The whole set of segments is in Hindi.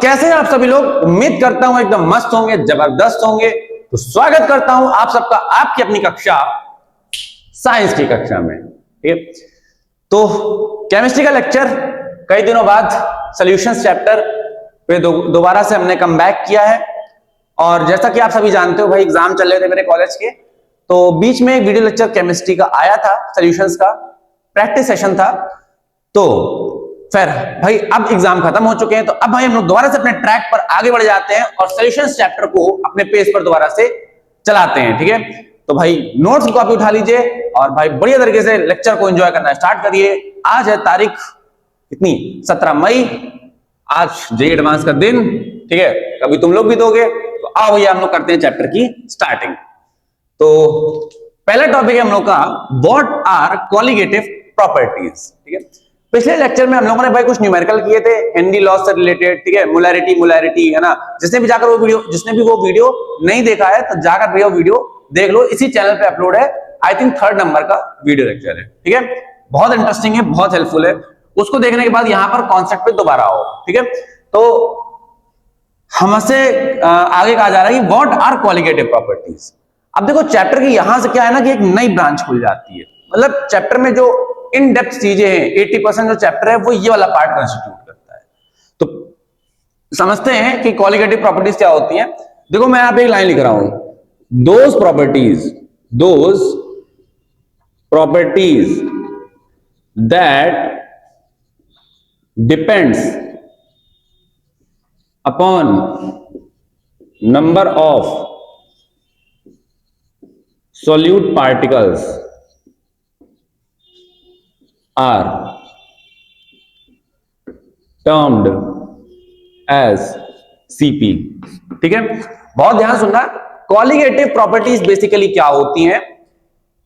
कैसे हैं आप सभी लोग? उम्मीद करता हूं एकदम मस्त होंगे, जबरदस्त होंगे। तो स्वागत करता हूं आप सबका आपकी अपनी कक्षा साइंस की कक्षा में। ठीक है, तो केमिस्ट्री का लेक्चर कई दिनों बाद सॉल्यूशंस चैप्टर पे दोबारा से हमने कम बैक किया है। और जैसा कि आप सभी जानते हो भाई, एग्जाम चल रहे थे मेरे कॉलेज के, तो बीच में एक वीडियो लेक्चर केमिस्ट्री का आया था, सॉल्यूशंस का प्रैक्टिस सेशन था। तो फिर भाई अब एग्जाम खत्म हो चुके हैं, तो अब भाई हम लोग दोबारा से अपने ट्रैक पर आगे बढ़ जाते हैं और सॉल्यूशंस चैप्टर को अपने पेज पर दोबारा से चलाते हैं। ठीक है, तो भाई नोट्स की कॉपी उठा लीजिए और भाई बढ़िया तरीके से लेक्चर को एंजॉय करना स्टार्ट करिए। आज है तारीख कितनी? 17 मई। आज जेईई एडवांस का दिन। ठीक है, कभी तुम लोग भी दोगे, तो आओ भैया हम लोग करते हैं चैप्टर की स्टार्टिंग। तो पहला टॉपिक है हम लोग का, व्हाट आर कॉलिगेटिव प्रॉपर्टीज। ठीक है, पिछले लेक्चर में हम लोगों ने भाई कुछ न्यूमेरिकल किए थे हेनरी लॉ से रिलेटेड। ठीक है, मोलैरिटी है ना। जिसने भी वो वीडियो नहीं देखा है तो जाकर भैया वीडियो देख लो, इसी चैनल पे अपलोड है। आई थिंक 3rd नंबर का वीडियो लेक्चर है। ठीक है, बहुत इंटरेस्टिंग है, बहुत हेल्पफुल है। उसको देखने के बाद यहां पर कॉन्सेप्ट पे दोबारा आओ। ठीक है, तो हमसे आगे कहा जा रहा है कि व्हाट आर कॉलिगेटिव प्रॉपर्टीज। अब देखो चैप्टर की यहां से क्या है ना कि एक नई ब्रांच खुल जाती है। मतलब चैप्टर में जो इन डेप्थ चीजें हैं, 80% जो चैप्टर है वो ये वाला पार्ट कंस्टिट्यूट करता है। तो समझते हैं कि कॉलिगेटिव प्रॉपर्टीज क्या होती हैं। देखो मैं यहां पे एक लाइन लिख रहा हूं, those properties that depends upon number of solute particles are termed as CP। ठीक है, बहुत ध्यान सुनना। कॉलिगेटिव प्रॉपर्टीज बेसिकली क्या होती हैं?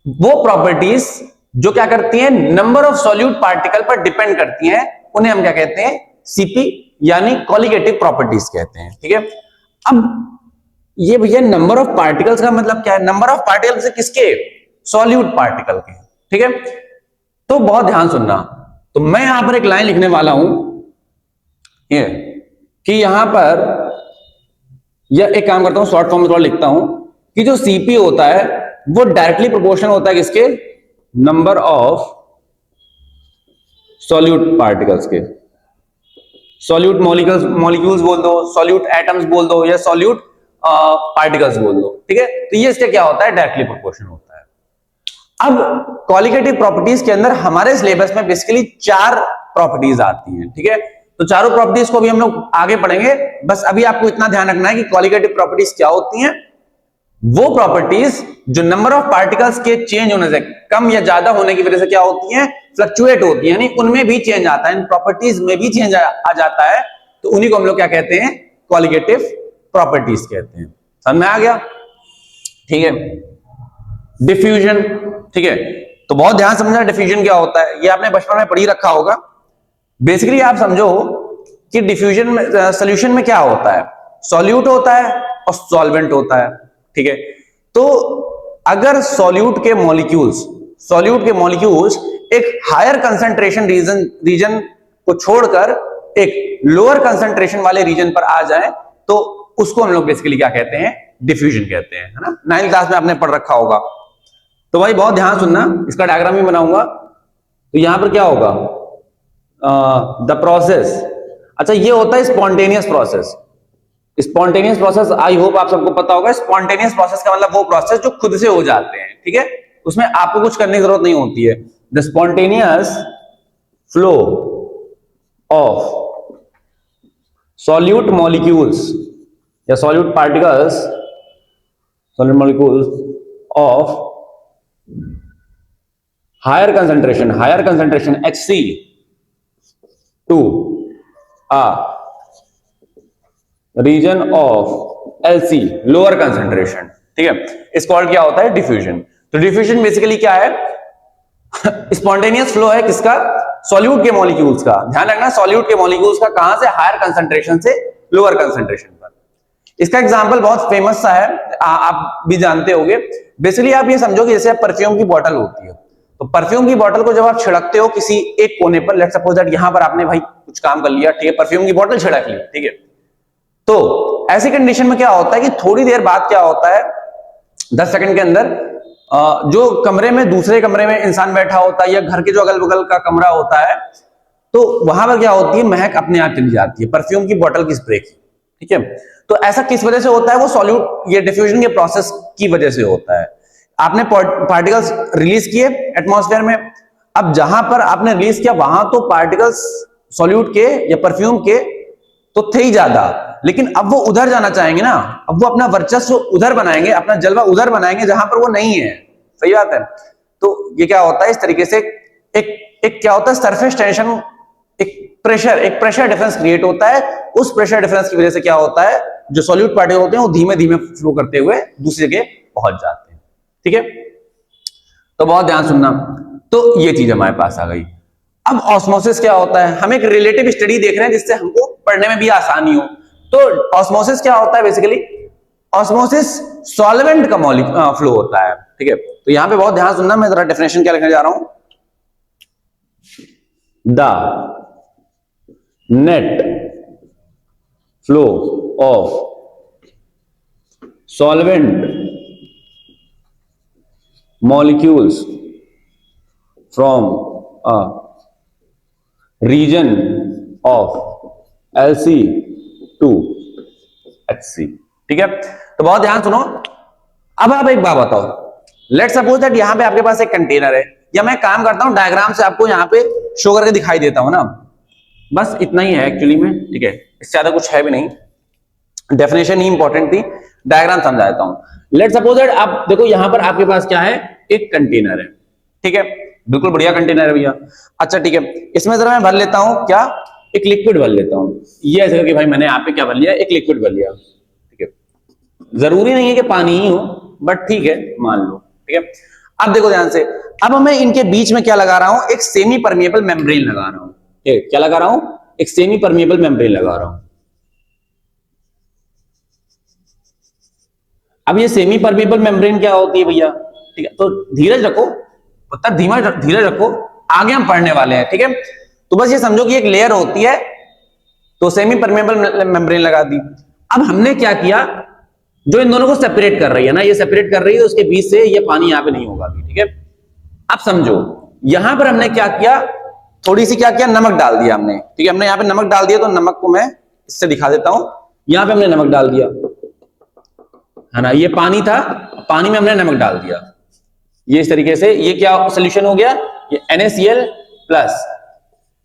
वो प्रॉपर्टीज जो क्या करती हैं, नंबर ऑफ सॉल्यूट पार्टिकल पर डिपेंड करती हैं, उन्हें हम क्या कहते हैं? सीपी, यानी कॉलिगेटिव प्रॉपर्टीज कहते हैं। ठीक है, अब ये भैया नंबर ऑफ पार्टिकल्स का मतलब क्या है? नंबर ऑफ पार्टिकल्स से किसके? सॉल्यूट पार्टिकल के। ठीक है, तो बहुत ध्यान सुनना। तो मैं यहां पर एक लाइन लिखने वाला हूं ये कि यहां पर, या एक काम करता हूं शॉर्ट फॉर्म में थोड़ा लिखता हूं कि जो सीपी होता है वो डायरेक्टली प्रोपोर्शनल होता है किसके? नंबर ऑफ सॉल्यूट पार्टिकल्स के। सॉल्यूट मॉलिक्यूल्स बोल दो, सॉल्यूट एटम्स बोल दो, या सॉल्यूट पार्टिकल्स बोल दो। ठीक है, तो ये इसके क्या होता है? डायरेक्टली प्रोपोर्शनल होता है। अब कॉलिगेटिव प्रॉपर्टीज के अंदर हमारे सिलेबस में बेसिकली 4 प्रॉपर्टीज आती हैं। ठीक है, तो चारों प्रॉपर्टीज को भी हम लोग आगे पढ़ेंगे। बस अभी आपको इतना ध्यान रखना है कि कॉलिगेटिव प्रॉपर्टीज क्या होती हैं। वो प्रॉपर्टीज जो नंबर ऑफ पार्टिकल्स के चेंज होने से, कम या ज्यादा होने की वजह से क्या होती हैं? फ्लक्चुएट होती है, यानी उनमें भी चेंज आता है, इन प्रॉपर्टीज में भी चेंज आ जाता है। तो उन्हीं को हम लोग क्या कहते हैं? कॉलिगेटिव प्रॉपर्टीज कहते हैं। समझ में आ गया? ठीक है, डिफ्यूजन। ठीक है, तो बहुत ध्यान समझना डिफ्यूजन क्या होता है, ये आपने बचपन में पढ़ी रखा होगा। बेसिकली आप समझो कि डिफ्यूजन में, सॉल्यूशन में क्या होता है? सॉल्यूट होता है और सॉल्वेंट होता है। ठीक है, तो अगर सॉल्यूट के मॉलिक्यूल्स एक हायर कंसंट्रेशन रीजन को छोड़कर एक लोअर कंसंट्रेशन वाले रीजन पर आ जाए, तो उसको हम लोग बेसिकली क्या कहते हैं? डिफ्यूजन कहते हैं, है ना। 9th क्लास में आपने पढ़ रखा होगा। तो भाई बहुत ध्यान सुनना, इसका डायग्राम भी बनाऊंगा। तो यहां पर क्या होगा? द प्रोसेस, अच्छा ये होता है spontaneous process. Spontaneous process I hope आप सबको पता होगा। स्पॉन्टेनियस प्रोसेस का मतलब वो प्रोसेस जो खुद से हो जाते हैं। ठीक है, उसमें आपको कुछ करने की जरूरत नहीं होती है। The spontaneous flow of solute molecules या solute particles, solute molecules of higher concentration HC to a region of LC, lower concentration. ठीक है, इस कॉल्ड क्या होता है? डिफ्यूजन। तो डिफ्यूजन बेसिकली क्या है? स्पॉन्टेनियस फ्लो है किसका? सॉल्यूट के मॉलिक्यूल्स का। ध्यान रखना, सॉल्यूट के मॉलिक्यूल्स का कहां से? हायर कंसंट्रेशन से लोअर कंसंट्रेशन पर। इसका एग्जांपल बहुत फेमस सा है, आप भी जानते होंगे। बेसिकली आप ये समझो कि जैसे परफ्यूम की बोतल होती है, तो परफ्यूम की बोतल को जब आप छिड़कते हो किसी एक कोने पर, लेट्स सपोज दैट यहां पर आपने भाई कुछ काम कर लिया, ठीक है, परफ्यूम की बोतल छिड़क ली, ठीक है, तो ऐसी कंडीशन में क्या होता है कि थोड़ी देर बाद क्या होता है, 10 सेकंड के अंदर जो कमरे में दूसरे कमरे में इंसान बैठा होता है या घर के जो अगल बगल का कमरा होता है, तो वहां पर क्या होती है, महक अपने आप चली जाती है, परफ्यूम की बोतल की स्प्रे की। ठीक है, तो ऐसा किस वजह से होता है, वो सॉल्यूट ये डिफ्यूजन के प्रोसेस की वजह से होता है। आपने पार्टिकल्स रिलीज किए एटमॉस्फेयर में, अब जहां पर आपने रिलीज किया वहां तो पार्टिकल्स सॉल्यूट के या परफ्यूम के तो थे ही ज्यादा, लेकिन अब वो उधर जाना चाहेंगे ना, अब वो अपना वर्चस्व उधर बनाएंगे, अपना जलवा उधर बनाएंगे जहां पर वो नहीं है। सही बात है। तो ये क्या होता है, इस तरीके से एक क्या होता है, सरफेस टेंशन, एक प्रेशर डिफरेंस क्रिएट होता है। उस प्रेशर डिफरेंस की वजह से क्या होता है, जो सॉल्यूट पार्टिकल होते हैं वो धीमे धीमे फ्लो करते हुए दूसरी जगह पहुंच जाते हैं। ठीक है, तो बहुत ध्यान सुनना। तो ये चीज हमारे पास आ गई। अब ऑस्मोसिस क्या होता है, हम एक रिलेटिव स्टडी देख रहे हैं जिससे हमको पढ़ने में भी आसानी हो। तो ऑस्मोसिस क्या होता है, बेसिकली ऑस्मोसिस सॉल्वेंट का फ्लो होता है। ठीक है, तो यहां पे बहुत ध्यान सुनना, मैं जरा डेफिनेशन क्या लिखने जा रहा हूं, the net flow of solvent molecules from a region of LC to HC। ठीक है, तो बहुत ध्यान सुनो। अब आप एक बात बताओ, लेट सपोज दैट यहां पे आपके पास एक कंटेनर है, या मैं काम करता हूं डायग्राम से आपको यहां पे शो करके दिखाई देता हूं ना, बस इतना ही है एक्चुअली में। ठीक है, इससे ज्यादा कुछ है भी नहीं, डेफिनेशन ही इंपॉर्टेंट थी, डायग्राम समझा देता हूं। लेट सपोज दैट आप देखो यहां पर आपके पास क्या है, एक कंटेनर है। ठीक है, बिल्कुल बढ़िया कंटेनर है भैया। अच्छा ठीक है, इसमें जरा मैं भर लेता हूं क्या, एक लिक्विड भर लेता हूं। ये ऐसे करके भाई मैंने यहाँ पे क्या भर लिया, एक लिक्विड भर लिया। ठीक है, जरूरी नहीं है कि पानी ही हो, बट ठीक है मान लो। ठीक है, अब देखो ध्यान से, अब मैं इनके बीच में क्या लगा रहा हूं, एक सेमी परमिएबल मेम्ब्रेन लगा रहा हूं। क्या लगा रहा हूं, एक सेमी परमिएबल मेम्ब्रेन लगा रहा हूं। अब ये सेमी परमिएबल मेम्ब्रेन क्या होती है भैया, ठीक है, तो धीरज रखो, उत्तर धीरज रखो, आगे हम पढ़ने वाले हैं। ठीक है, तो बस ये समझो कि एक लेयर होती है, तो सेमी परमिएबल मेम्ब्रेन लगा दी। अब हमने क्या किया, जो इन दोनों को सेपरेट कर रही है ना, ये सेपरेट कर रही है, तो उसके बीच से ये पानी यहां पे नहीं होगा अभी। ठीक है, अब समझो यहां पर हमने क्या किया, थोड़ी सी क्या किया, नमक डाल दिया हमने। ठीक है, हमने यहां पे नमक डाल दिया, तो नमक को मैं इससे दिखा देता हूं। यहां पे हमने नमक डाल दिया है ना, ये पानी था, पानी में हमने नमक डाल दिया। ये इस तरीके से ये क्या सोल्यूशन हो गया, ये NaCl प्लस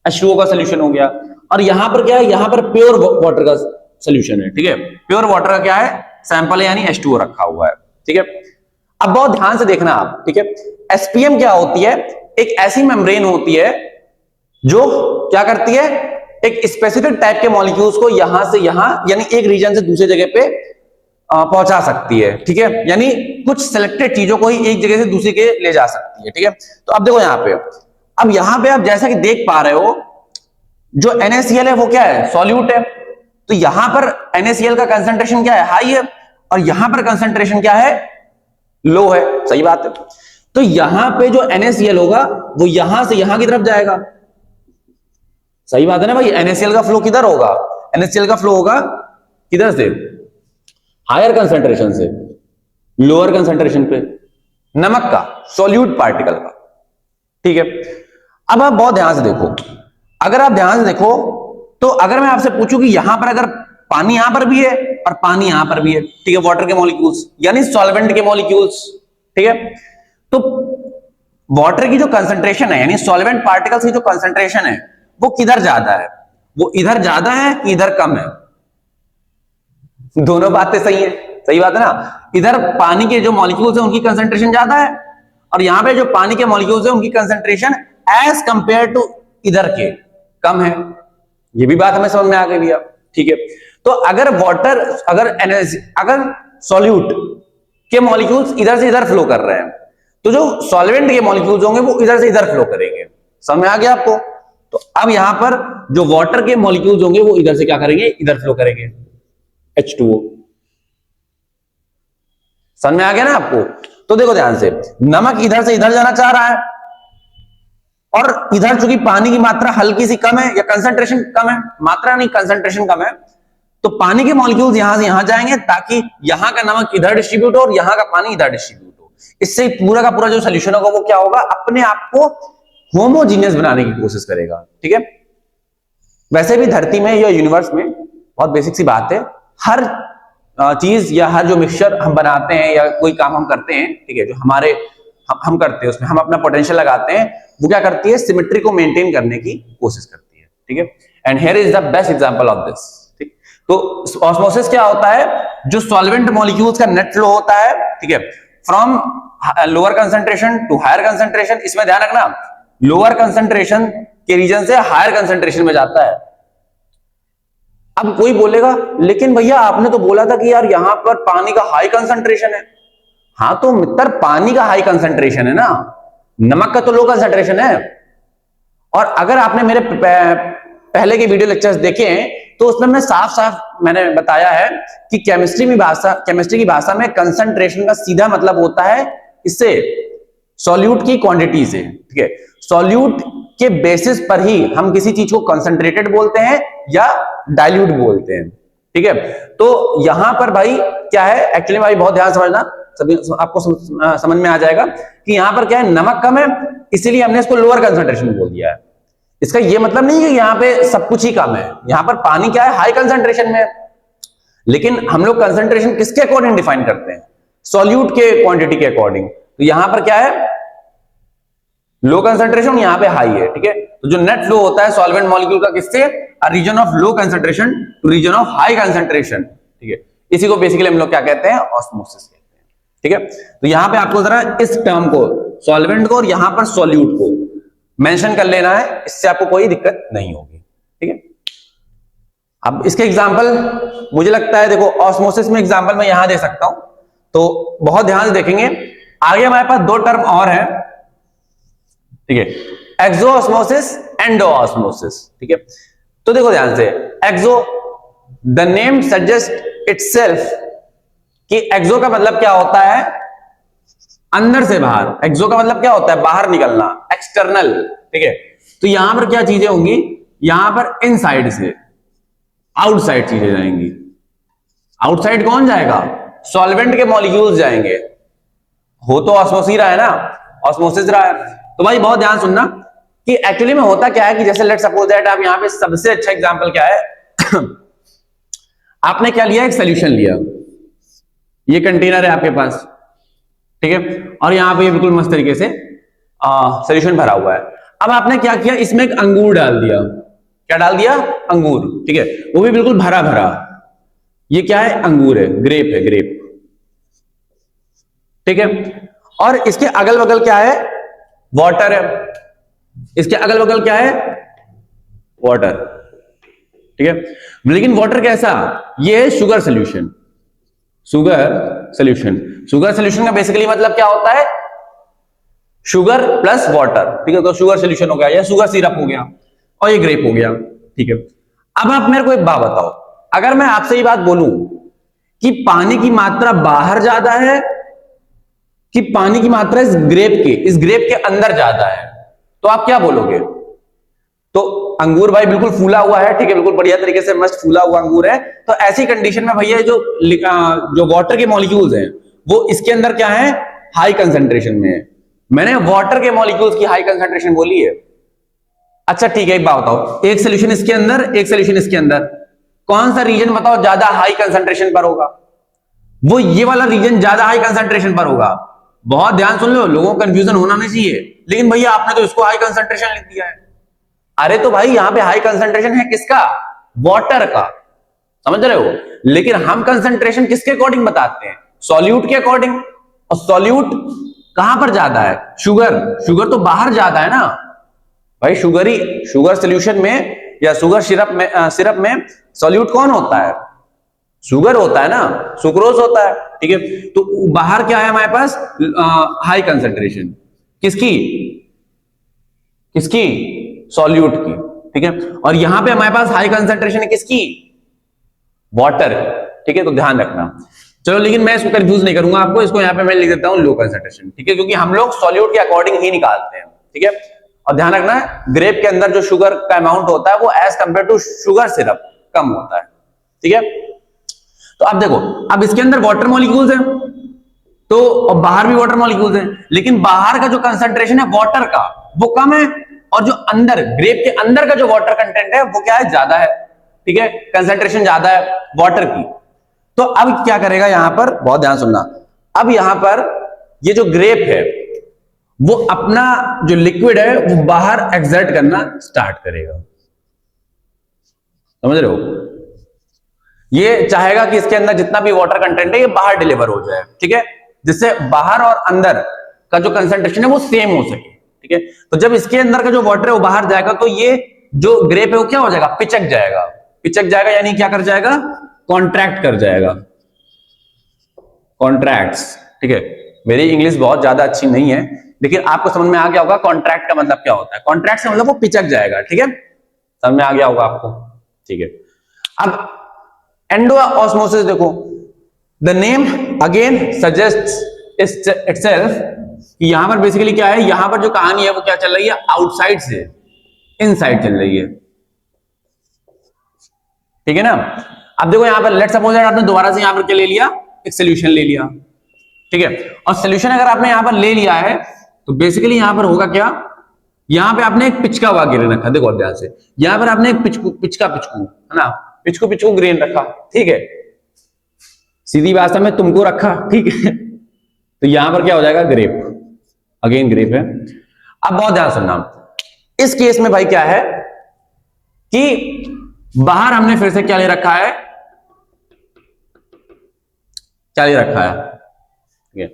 H2O का सोल्यूशन हो गया। और यहां पर क्या है, यहां पर प्योर वाटर का सोल्यूशन है। ठीक है, प्योर वाटर का क्या है, सैंपल है, यानी H2O रखा हुआ है। ठीक है, अब बहुत ध्यान से देखना आप। ठीक है, SPM क्या होती है, एक ऐसी मेम्ब्रेन होती है जो क्या करती है, एक स्पेसिफिक टाइप के मॉलिक्यूल्स को यहां से यहां, यानी एक रीजन से दूसरे जगह पे पहुंचा सकती है। ठीक है, यानी कुछ सिलेक्टेड चीजों को ही एक जगह से दूसरी के ले जा सकती है। ठीक है, तो अब देखो यहां पे, अब यहां पे आप जैसा कि देख पा रहे हो, जो NaCl है वो क्या है, सॉल्यूट है। तो यहां पर NaCl का कंसंट्रेशन क्या है, हाई है, और यहां पर कंसंट्रेशन क्या है, लो है। सही बात है। तो यहां पे जो NaCl होगा वो यहां से यहां की तरफ जाएगा। सही बात है ना भाई, NaCl का फ्लो किधर होगा, NaCl का फ्लो होगा किधर से, हायर कंसंट्रेशन से लोअर कंसंट्रेशन पे, नमक का, सॉल्यूट पार्टिकल का। ठीक है, अब आप बहुत ध्यान से देखो, अगर आप ध्यान से देखो तो अगर मैं आपसे पूछूं कि यहां पर अगर पानी यहां पर भी है और पानी यहां पर भी है, ठीक है, वाटर के मॉलिक्यूल्स यानी सॉल्वेंट के मॉलिक्यूल्स। ठीक है, तो वाटर की जो कंसंट्रेशन है, यानी सॉल्वेंट पार्टिकल्स की जो कंसंट्रेशन है, वो किधर ज्यादा है, वो इधर ज्यादा है कि इधर कम है। दोनों बातें सही है, सही बात है ना। इधर पानी के जो मॉलिक्यूल्स हैं उनकी कंसंट्रेशन ज्यादा है, और यहां पे जो पानी के मॉलिक्यूल्स हैं उनकी कंसंट्रेशन एज कंपेयर टू इधर के कम है। ये भी बात हमें समझ में आ गई भैया। ठीक है, तो अगर वाटर, अगर सॉल्यूट के मॉलिक्यूल्स इधर से इधर फ्लो कर रहे हैं, तो जो सॉल्वेंट के मॉलिक्यूल्स होंगे वो इधर से इधर फ्लो करेंगे। समझ में आ गया आपको। तो अब यहां पर जो वाटर के मॉलिक्यूल्स होंगे वो इधर से क्या करेंगे, इधर फ्लो करेंगे, H2O। समझ में आ गया ना आपको। तो देखो ध्यान से, नमक इधर से इधर जाना चाह रहा है, और इधर चूंकि पानी की मात्रा हल्की सी कम है, या कंसंट्रेशन कम है, मात्रा नहीं कंसंट्रेशन कम है, तो पानी के मॉलिक्यूल्स यहां से यहां जाएंगे ताकि यहां का नमक इधर डिस्ट्रीब्यूट हो और यहां का पानी इधर डिस्ट्रीब्यूट हो। इससे पूरा का पूरा जो सोल्यूशन होगा वो क्या होगा, अपने आप को होमोजीनियस बनाने की कोशिश करेगा। ठीक है, वैसे भी धरती में या यूनिवर्स में बहुत बेसिक सी बात है, हर चीज या हर जो मिक्सचर हम बनाते हैं या कोई काम हम करते हैं, ठीक है, जो हमारे हम करते हैं उसमें हम अपना पोटेंशियल लगाते हैं, वो क्या करती है, सिमेट्री को मेंटेन करने की कोशिश करती है। ठीक है, and here is the best example of this. ठीक, तो ऑस्मोसिस क्या होता है, जो सॉल्वेंट मॉलिक्यूल्स का नेट फ्लो होता है, ठीक है, from lower concentration to higher concentration. इसमें ध्यान रखना, लोअर कंसंट्रेशन के रीजन से हायर कंसंट्रेशन में जाता है। अब कोई बोलेगा लेकिन भैया आपने तो बोला था कि यार यहां पर पानी का हाई कंसंट्रेशन है। हाँ तो मित्र, पानी का हाई कंसंट्रेशन है ना, नमक का तो लो कंसंट्रेशन है। और अगर आपने मेरे पहले के वीडियो लेक्चर्स देखे हैं तो उसमें मैं साफ साफ मैंने बताया है कि केमिस्ट्री की भाषा में कंसंट्रेशन का सीधा मतलब होता है इससे सॉल्यूट की क्वांटिटी से। ठीक है, सॉल्यूट के बेसिस पर ही हम किसी चीज को कंसंट्रेटेड बोलते हैं या डाइल्यूट बोलते हैं। ठीक है, तो यहां पर भाई क्या है, एक्चुअली भाई बहुत ध्यान समझना, सभी आपको समझ में आ जाएगा कि यहां पर क्या है, नमक कम है इसीलिए हमने इसको लोअर कंसंट्रेशन बोल दिया है। इसका यह मतलब नहीं कि यहां पे सब कुछ ही कम है, यहां पर पानी क्या है, हाई कंसंट्रेशन में है। लेकिन हम लोग कंसंट्रेशन किसके अकॉर्डिंग डिफाइन करते हैं, सॉल्यूट के क्वांटिटी के अकॉर्डिंग। तो यहां पर क्या है, लो कंसंट्रेशन, यहां पे हाई है। ठीक है, तो जो नेट फ्लो होता है सॉल्वेंट मॉलिक्यूल का किससे, region of low concentration to region of high concentration. ठीक है, इसी को बेसिकली हम लोग क्या कहते हैं, ऑस्मोसिस कहते हैं। ठीक है, तो यहां पे आपको जरा इस टर्म को, सॉल्वेंट को और यहां पर सॉल्यूट को मेंशन कर लेना है, इससे आपको कोई दिक्कत नहीं होगी। ठीक है, अब इसके एग्जांपल मुझे लगता है, देखो ऑस्मोसिस में एग्जांपल मैं यहां दे सकता हूं, तो बहुत ध्यान से देखेंगे। आगे हमारे पास दो टर्म और है, ठीक है, एक्सो ऑस्मोसिस, एंडो ऑस्मोसिस। ठीक है, तो देखो ध्यान से, एक्सो, द नेम सजेस्ट इटसेल्फ कि एक्सो का मतलब क्या होता है, अंदर से बाहर। एक्सो का मतलब क्या होता है, बाहर निकलना, एक्सटर्नल। ठीक है, तो यहां पर क्या चीजें होंगी, यहां पर इनसाइड से आउटसाइड चीजें जाएंगी। आउटसाइड कौन जाएगा, सॉल्वेंट के मॉलिक्यूल्स जाएंगे। हो तो ऑस्मोसिस रहा है ना, ऑस्मोसिस रहा है। तो भाई बहुत ध्यान सुनना कि एक्चुअली में होता क्या है कि जैसे लेट सपोज दैट, आप यहां पे सबसे अच्छा एग्जांपल क्या है आपने क्या लिया, एक सोल्यूशन लिया, ये कंटेनर है आपके पास, ठीक है, और यहां पे ये बिल्कुल मस्त तरीके से सोल्यूशन भरा हुआ है। अब आपने क्या किया, इसमें एक अंगूर डाल दिया। क्या डाल दिया, अंगूर। ठीक है, वो भी बिल्कुल भरा भरा। ये क्या है, अंगूर है, ग्रेप है, ग्रेप। ठीक है, और इसके अगल बगल क्या है, वाटर है। इसके अगल बगल क्या है, वाटर। ठीक है, लेकिन वाटर कैसा, ये है sugar solution. Sugar solution, sugar solution का बेसिकली मतलब क्या होता है, शुगर प्लस वाटर। ठीक है, तो शुगर सोल्यूशन हो गया, या शुगर सिरप हो गया, और ये ग्रेप हो गया। ठीक है, अब आप मेरे को एक बात बताओ, अगर मैं आपसे ये बात बोलूं कि पानी की मात्रा बाहर ज्यादा है कि पानी की मात्रा इस ग्रेप के अंदर ज्यादा है, तो आप क्या बोलोगे। तो अंगूर भाई बिल्कुल फूला हुआ है, ठीक है, बिल्कुल बढ़िया तरीके से मस्त फूला हुआ अंगूर है। तो ऐसी कंडीशन में भैया जो वाटर के मॉलिक्यूल्स हैं वो इसके अंदर क्या है, हाई कंसंट्रेशन में है। मैंने वाटर के मॉलिक्यूल्स की हाई कंसंट्रेशन बोली है। अच्छा ठीक है, एक बात बताओ, एक सोल्यूशन इसके अंदर, एक सोल्यूशन इसके अंदर, कौन सा रीजन बताओ ज्यादा हाई कंसंट्रेशन पर होगा, वो ये वाला रीजन ज्यादा हाई कंसंट्रेशन पर होगा। बहुत ध्यान सुन लो, लोगों को कंफ्यूजन होना नहीं चाहिए। लेकिन भैया आपने तो इसको हाई कंसंट्रेशन लिख दिया है। अरे तो भाई यहां पे हाई कंसंट्रेशन है किसका, वाटर का, समझ रहे हो। लेकिन हम कंसंट्रेशन किसके अकॉर्डिंग बताते हैं, सॉल्यूट के अकॉर्डिंग। और सॉल्यूट कहां पर ज्यादा है, शुगर तो बाहर ज्यादा है ना भाई। शुगर सोल्यूशन में या शुगर सिरप में सॉल्यूट कौन होता है, शुगर होता है ना, सुक्रोज होता है। ठीक है, तो बाहर क्या है हमारे पास, हाई कंसंट्रेशन किसकी, सॉल्यूट की। ठीक है, और यहां पे हमारे पास हाई कंसंट्रेशन है किसकी, वाटर। ठीक है, तो ध्यान रखना। चलो, लेकिन मैं इसको कंफ्यूज नहीं करूंगा आपको, इसको यहां पे मैं लिख देता हूं लो कंसंट्रेशन। ठीक है, क्योंकि हम लोग सॉल्यूट के अकॉर्डिंग ही निकालते हैं। ठीक है, और ध्यान रखना है ग्रेप के अंदर जो शुगर का अमाउंट होता है वो as compared to sugar syrup कम होता है। ठीक है। तो अब देखो, अब इसके अंदर वाटर मॉलिक्यूल्स हैं, तो और बाहर भी वाटर मॉलिक्यूल्स हैं, लेकिन बाहर का जो कंसंट्रेशन है वाटर का वो कम है, और जो अंदर ग्रेप के अंदर का जो वाटर कंटेंट है वो क्या है, ज्यादा है। ठीक है, कंसंट्रेशन ज्यादा है वाटर की। तो अब क्या करेगा यहां पर, बहुत ध्यान सुनना, अब यहां पर ये जो ग्रेप है वो अपना जो लिक्विड है वो बाहर एक्सर्ट करना स्टार्ट करेगा। समझ रहे हो? ये चाहेगा कि इसके अंदर जितना भी वाटर कंटेंट है ये बाहर डिलीवर हो जाए, ठीक है, जिससे बाहर और अंदर का जो कंसंट्रेशन है वो सेम हो सके। ठीक है, तो जब इसके अंदर का जो वाटर है वो बाहर जाएगा तो ये जो ग्रेप है वो क्या हो जाएगा, पिचक जाएगा। पिचक जाएगा यानी क्या कर जाएगा, कॉन्ट्रैक्ट कर जाएगा, कॉन्ट्रैक्ट्स। ठीक है, मेरी इंग्लिश बहुत ज्यादा अच्छी नहीं है, लेकिन आपको समझ में आ गया होगा कॉन्ट्रैक्ट का मतलब क्या होता है। कॉन्ट्रैक्ट का मतलब वो पिचक जाएगा। ठीक है, समझ में आ गया होगा आपको। ठीक है, अब एंडो ऑस्मोसिस देखो, the name again suggests itself कि यहां पर बेसिकली क्या है, यहां पर जो कहानी है वो क्या चल रही है, आउटसाइड से इनसाइड चल रही है। ठीक है ना। अब देखो यहां पर लेट्स सपोज आपने दोबारा से यहां पर क्या ले लिया, एक सोल्यूशन ले लिया। ठीक है, और सोल्यूशन अगर आपने यहां पर ले लिया है तो बेसिकली यहां पर होगा क्या, यहां पे आपने एक पिचका हुआ गिरेन रखा, देखो ध्यान से, यहां पर आपने एक पिचका है ना, पिचकू ग्रेन रखा। ठीक है, सीधी भाषा में तुमको रखा। ठीक है, तो यहां पर क्या हो जाएगा, ग्रेप, अगेन ग्रेप है। अब बहुत ध्यान सुनना, इस केस में भाई क्या है कि बाहर हमने फिर से क्या ले रखा है, क्या ले रखा है, ठीक है,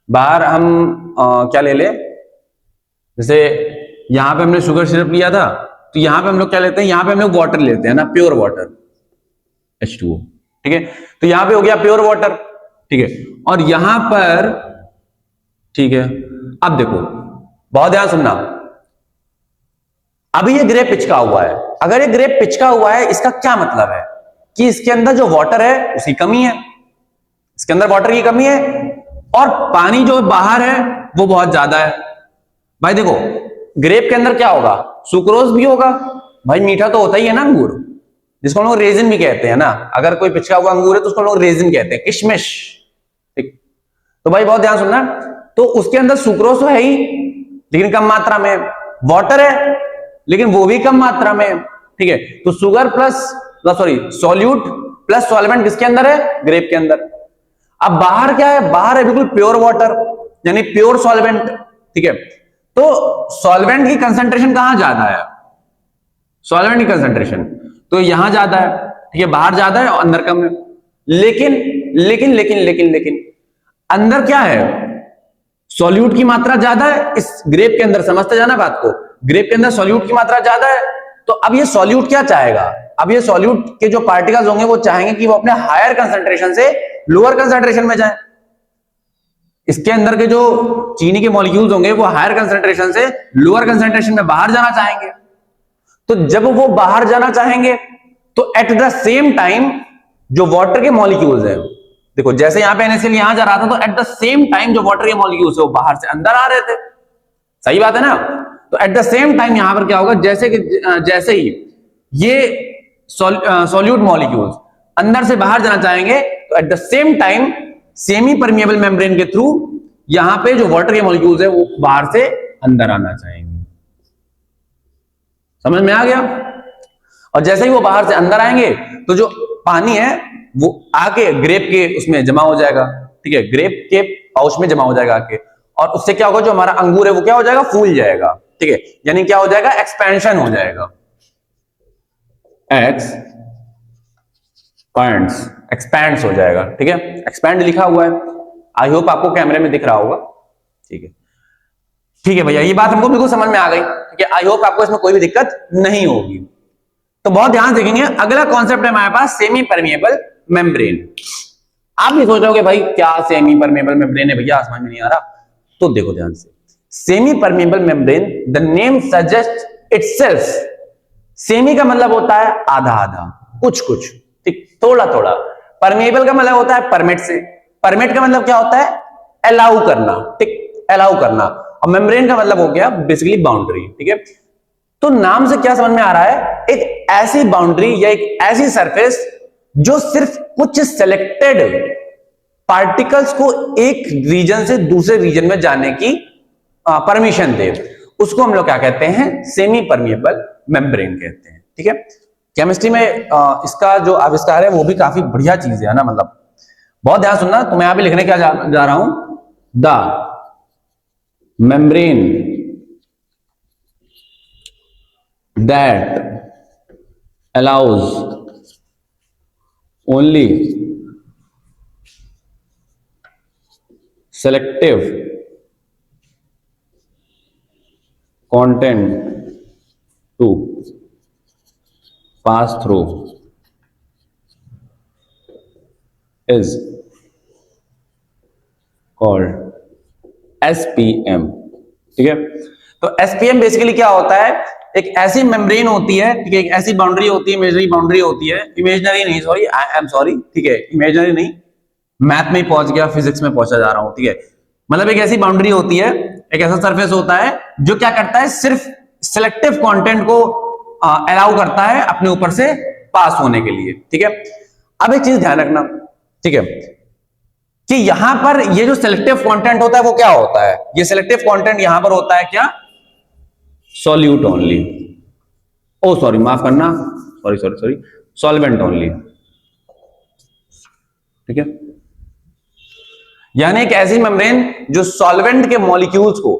बाहर हम क्या ले ले, जैसे यहां पे हमने शुगर सिरप लिया था, तो यहां पे हम लोग क्या लेते हैं, यहां पे हम लोग वाटर लेते हैं ना, प्योर वाटर H2O। ठीक है, तो यहां पे हो गया प्योर वाटर। ठीक है, और यहां पर, ठीक है, अब देखो बहुत ध्यान सुनना, अभी ये ग्रेप पिचका हुआ है। अगर ये ग्रेप पिचका हुआ है इसका क्या मतलब है कि इसके अंदर जो वाटर है उसकी कमी है, इसके अंदर वाटर की कमी है, और पानी जो बाहर है वो बहुत ज्यादा है। भाई देखो ग्रेप के अंदर क्या होगा, सुक्रोज भी होगा, भाई मीठा तो होता ही है ना अंगूर, जिसको हम लोग रेजिन भी कहते हैं ना। अगर कोई पिचका हुआ अंगूर है तो उसको हम लोग रेजिन कहते हैं, किशमिश। ठीक, तो भाई बहुत ध्यान सुनना, तो उसके अंदर सुक्रोज तो है ही लेकिन कम मात्रा में, वाटर है लेकिन वो भी कम मात्रा में। ठीक है, तो sugar plus solute plus solvent किसके अंदर है, ग्रेप के अंदर। अब बाहर क्या है, बाहर है बिल्कुल प्योर वाटर यानी प्योर सॉल्वेंट। ठीक है, तो सॉल्वेंट की कंसंट्रेशन कहां ज्यादा है, सॉल्वेंट की कंसंट्रेशन तो यहां ज्यादा है। ठीक है, बाहर ज्यादा है और अंदर कम है। लेकिन लेकिन लेकिन लेकिन लेकिन अंदर क्या है, सॉल्यूट की मात्रा ज्यादा है इस ग्रेप के अंदर। समझते जाना बात को, ग्रेप के अंदर सॉल्यूट की मात्रा ज्यादा है, तो अब ये सॉल्यूट क्या चाहेगा, अब ये सॉल्यूट के जो पार्टिकल्स होंगे वो चाहेंगे कि वो अपने हायर कंसंट्रेशन से लोअर कंसंट्रेशन में जाए। इसके अंदर के जो चीनी के मॉलिक्यूल्स होंगे वो हायर कंसंट्रेशन से लोअर कंसंट्रेशन में बाहर जाना चाहेंगे। तो जब वो बाहर जाना चाहेंगे तो एट द सेम टाइम जो वाटर के मॉलिक्यूल्स हैं, देखो जैसे यहां पे NaCl यहां जा रहा था, तो एट द सेम टाइम जो वाटर के मॉलिक्यूल्स है वो बाहर से अंदर आ रहे थे। सही बात है ना। तो एट द सेम टाइम यहां पर क्या होगा, जैसे ही ये सॉल्यूट मॉलिक्यूल्स अंदर से बाहर जाना चाहेंगे तो at the same time semi permeable membrane के थ्रू यहां पे जो वाटर के मॉलिक्यूल्स है वो बाहर से अंदर आना चाहेंगे। समझ में आ गया। और जैसे ही वो बाहर से अंदर आएंगे तो जो पानी है वो आके ग्रेप के उसमें जमा हो जाएगा। ठीक है, ग्रेप के पाउच में जमा हो जाएगा आके, और उससे क्या होगा, जो हमारा अंगूर है वो क्या हो जाएगा, फूल जाएगा। ठीक है, यानी क्या हो जाएगा, एक्सपेंशन हो जाएगा, एक्सपैंड्स हो जाएगा। ठीक है, एक्सपैंड लिखा हुआ है, आई होप आपको कैमरे में दिख रहा होगा। ठीक है, ठीक है भैया, ये बात हमको बिल्कुल समझ में आ गई। ठीक है, आई होप आपको इसमें कोई भी दिक्कत नहीं होगी। तो बहुत ध्यान देखेंगे, अगला कॉन्सेप्ट है हमारे पास सेमी परमिएबल मेम्ब्रेन। आप भी सोच रहे हो भाई क्या सेमी परमिएबल मेम्ब्रेन है भैया, समझ में नहीं आ रहा। तो देखो ध्यान से, semi permeable membrane, the name suggest itself. Semi का मतलब होता है आधा आधा, कुछ कुछ, ठीक, थोड़ा थोड़ा। परमिएबल का मतलब होता है परमिट से, परमिट का मतलब क्या होता है, अलाउ करना। ठीक, अलाउ करना। और मेम्ब्रेन का मतलब हो गया बेसिकली बाउंड्री। ठीक है, तो नाम से क्या समझ में आ रहा है, एक ऐसी बाउंड्री या एक ऐसी सरफेस जो सिर्फ कुछ सिलेक्टेड पार्टिकल्स को एक रीजन से दूसरे रीजन में जाने की परमिशन दे, उसको हम लोग क्या कहते हैं, सेमी परमिएबल मेम्ब्रेन कहते हैं। ठीक है, केमिस्ट्री में इसका जो आविष्कार है वो भी काफी बढ़िया चीज है ना, मतलब बहुत ध्यान सुनना। तो मैं यहां पे लिखने क्या जा रहा हूं, the membrane that allows only selective content to pass through is called SPM। ठीक है, तो SPM बेसिकली क्या होता है, एक ऐसी मेम्ब्रेन होती है, ठीक है, एक ऐसी बाउंड्री होती है, इमेजनरी बाउंड्री होती है, इमेजनरी नहीं, सॉरी आई एम सॉरी, ठीक है, इमेजनरी नहीं, मैथ में ही पहुंच गया, फिजिक्स में पहुंचा जा रहा हूं। ठीक है, मतलब एक ऐसी बाउंड्री होती है, एक ऐसा सरफेस होता है जो क्या करता है, सिर्फ सिलेक्टिव कंटेंट को अलाउ करता है अपने ऊपर से पास होने के लिए। ठीक है, अब एक चीज ध्यान रखना, ठीक है, कि यहां पर ये जो सिलेक्टिव कंटेंट होता है वो क्या होता है, ये सिलेक्टिव कंटेंट यहां पर होता है क्या, सॉल्यूट ओनली, ओ सॉरी माफ करना, sorry sorry sorry, solvent only. ठीक है, यानी एक ऐसी मेम्ब्रेन जो सॉल्वेंट के मॉलिक्यूल्स को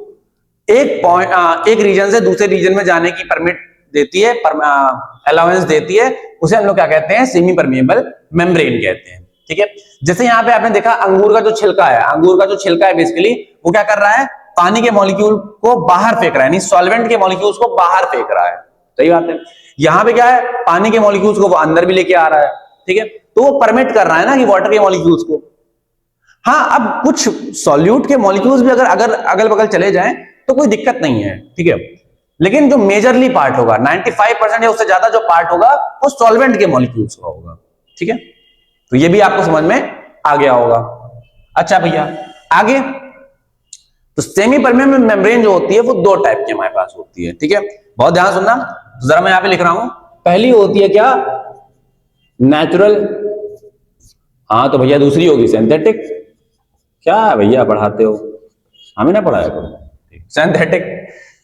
एक रीजन से दूसरे रीजन में जाने की परमिट देती है, अलाउंस देती है, उसे हम लोग क्या कहते हैं, सेमी परमिएबल मेम्ब्रेन कहते हैं। ठीक है, जैसे यहां पे आपने देखा अंगूर का जो छिलका है, अंगूर का जो छिलका है बेसिकली वो क्या कर रहा है, पानी के मॉलिक्यूल को बाहर फेंक रहा है, यानी सॉल्वेंट के मॉलिक्यूल्स को बाहर फेंक रहा है। सही बात है, यहां पे क्या है, पानी के मॉलिक्यूल्स को वो अंदर भी लेके आ रहा है। ठीक है, तो वो परमिट कर रहा है ना कि वाटर के मॉलिक्यूल्स को। हाँ, अब कुछ सॉल्यूट के मॉलिक्यूल्स भी अगर अगल बगल चले जाएं तो कोई दिक्कत नहीं है। ठीक है, लेकिन जो मेजरली पार्ट होगा, 95% या उससे ज्यादा जो पार्ट होगा वो सॉल्वेंट के मॉलिक्यूल्स का होगा। ठीक है, तो ये भी आपको समझ में आ गया होगा। अच्छा भैया आगे, तो सेमी परमिएबल मेम्ब्रेन जो होती है वो दो टाइप की हमारे पास होती है। ठीक है, बहुत ध्यान सुनना, तो जरा मैं यहां पे लिख रहा हूं, पहली होती है क्या, नेचुरल, हाँ तो भैया दूसरी होगी सिंथेटिक। क्या भैया पढ़ाते हो, हमें ना पढ़ाया करो, सिंथेटिक।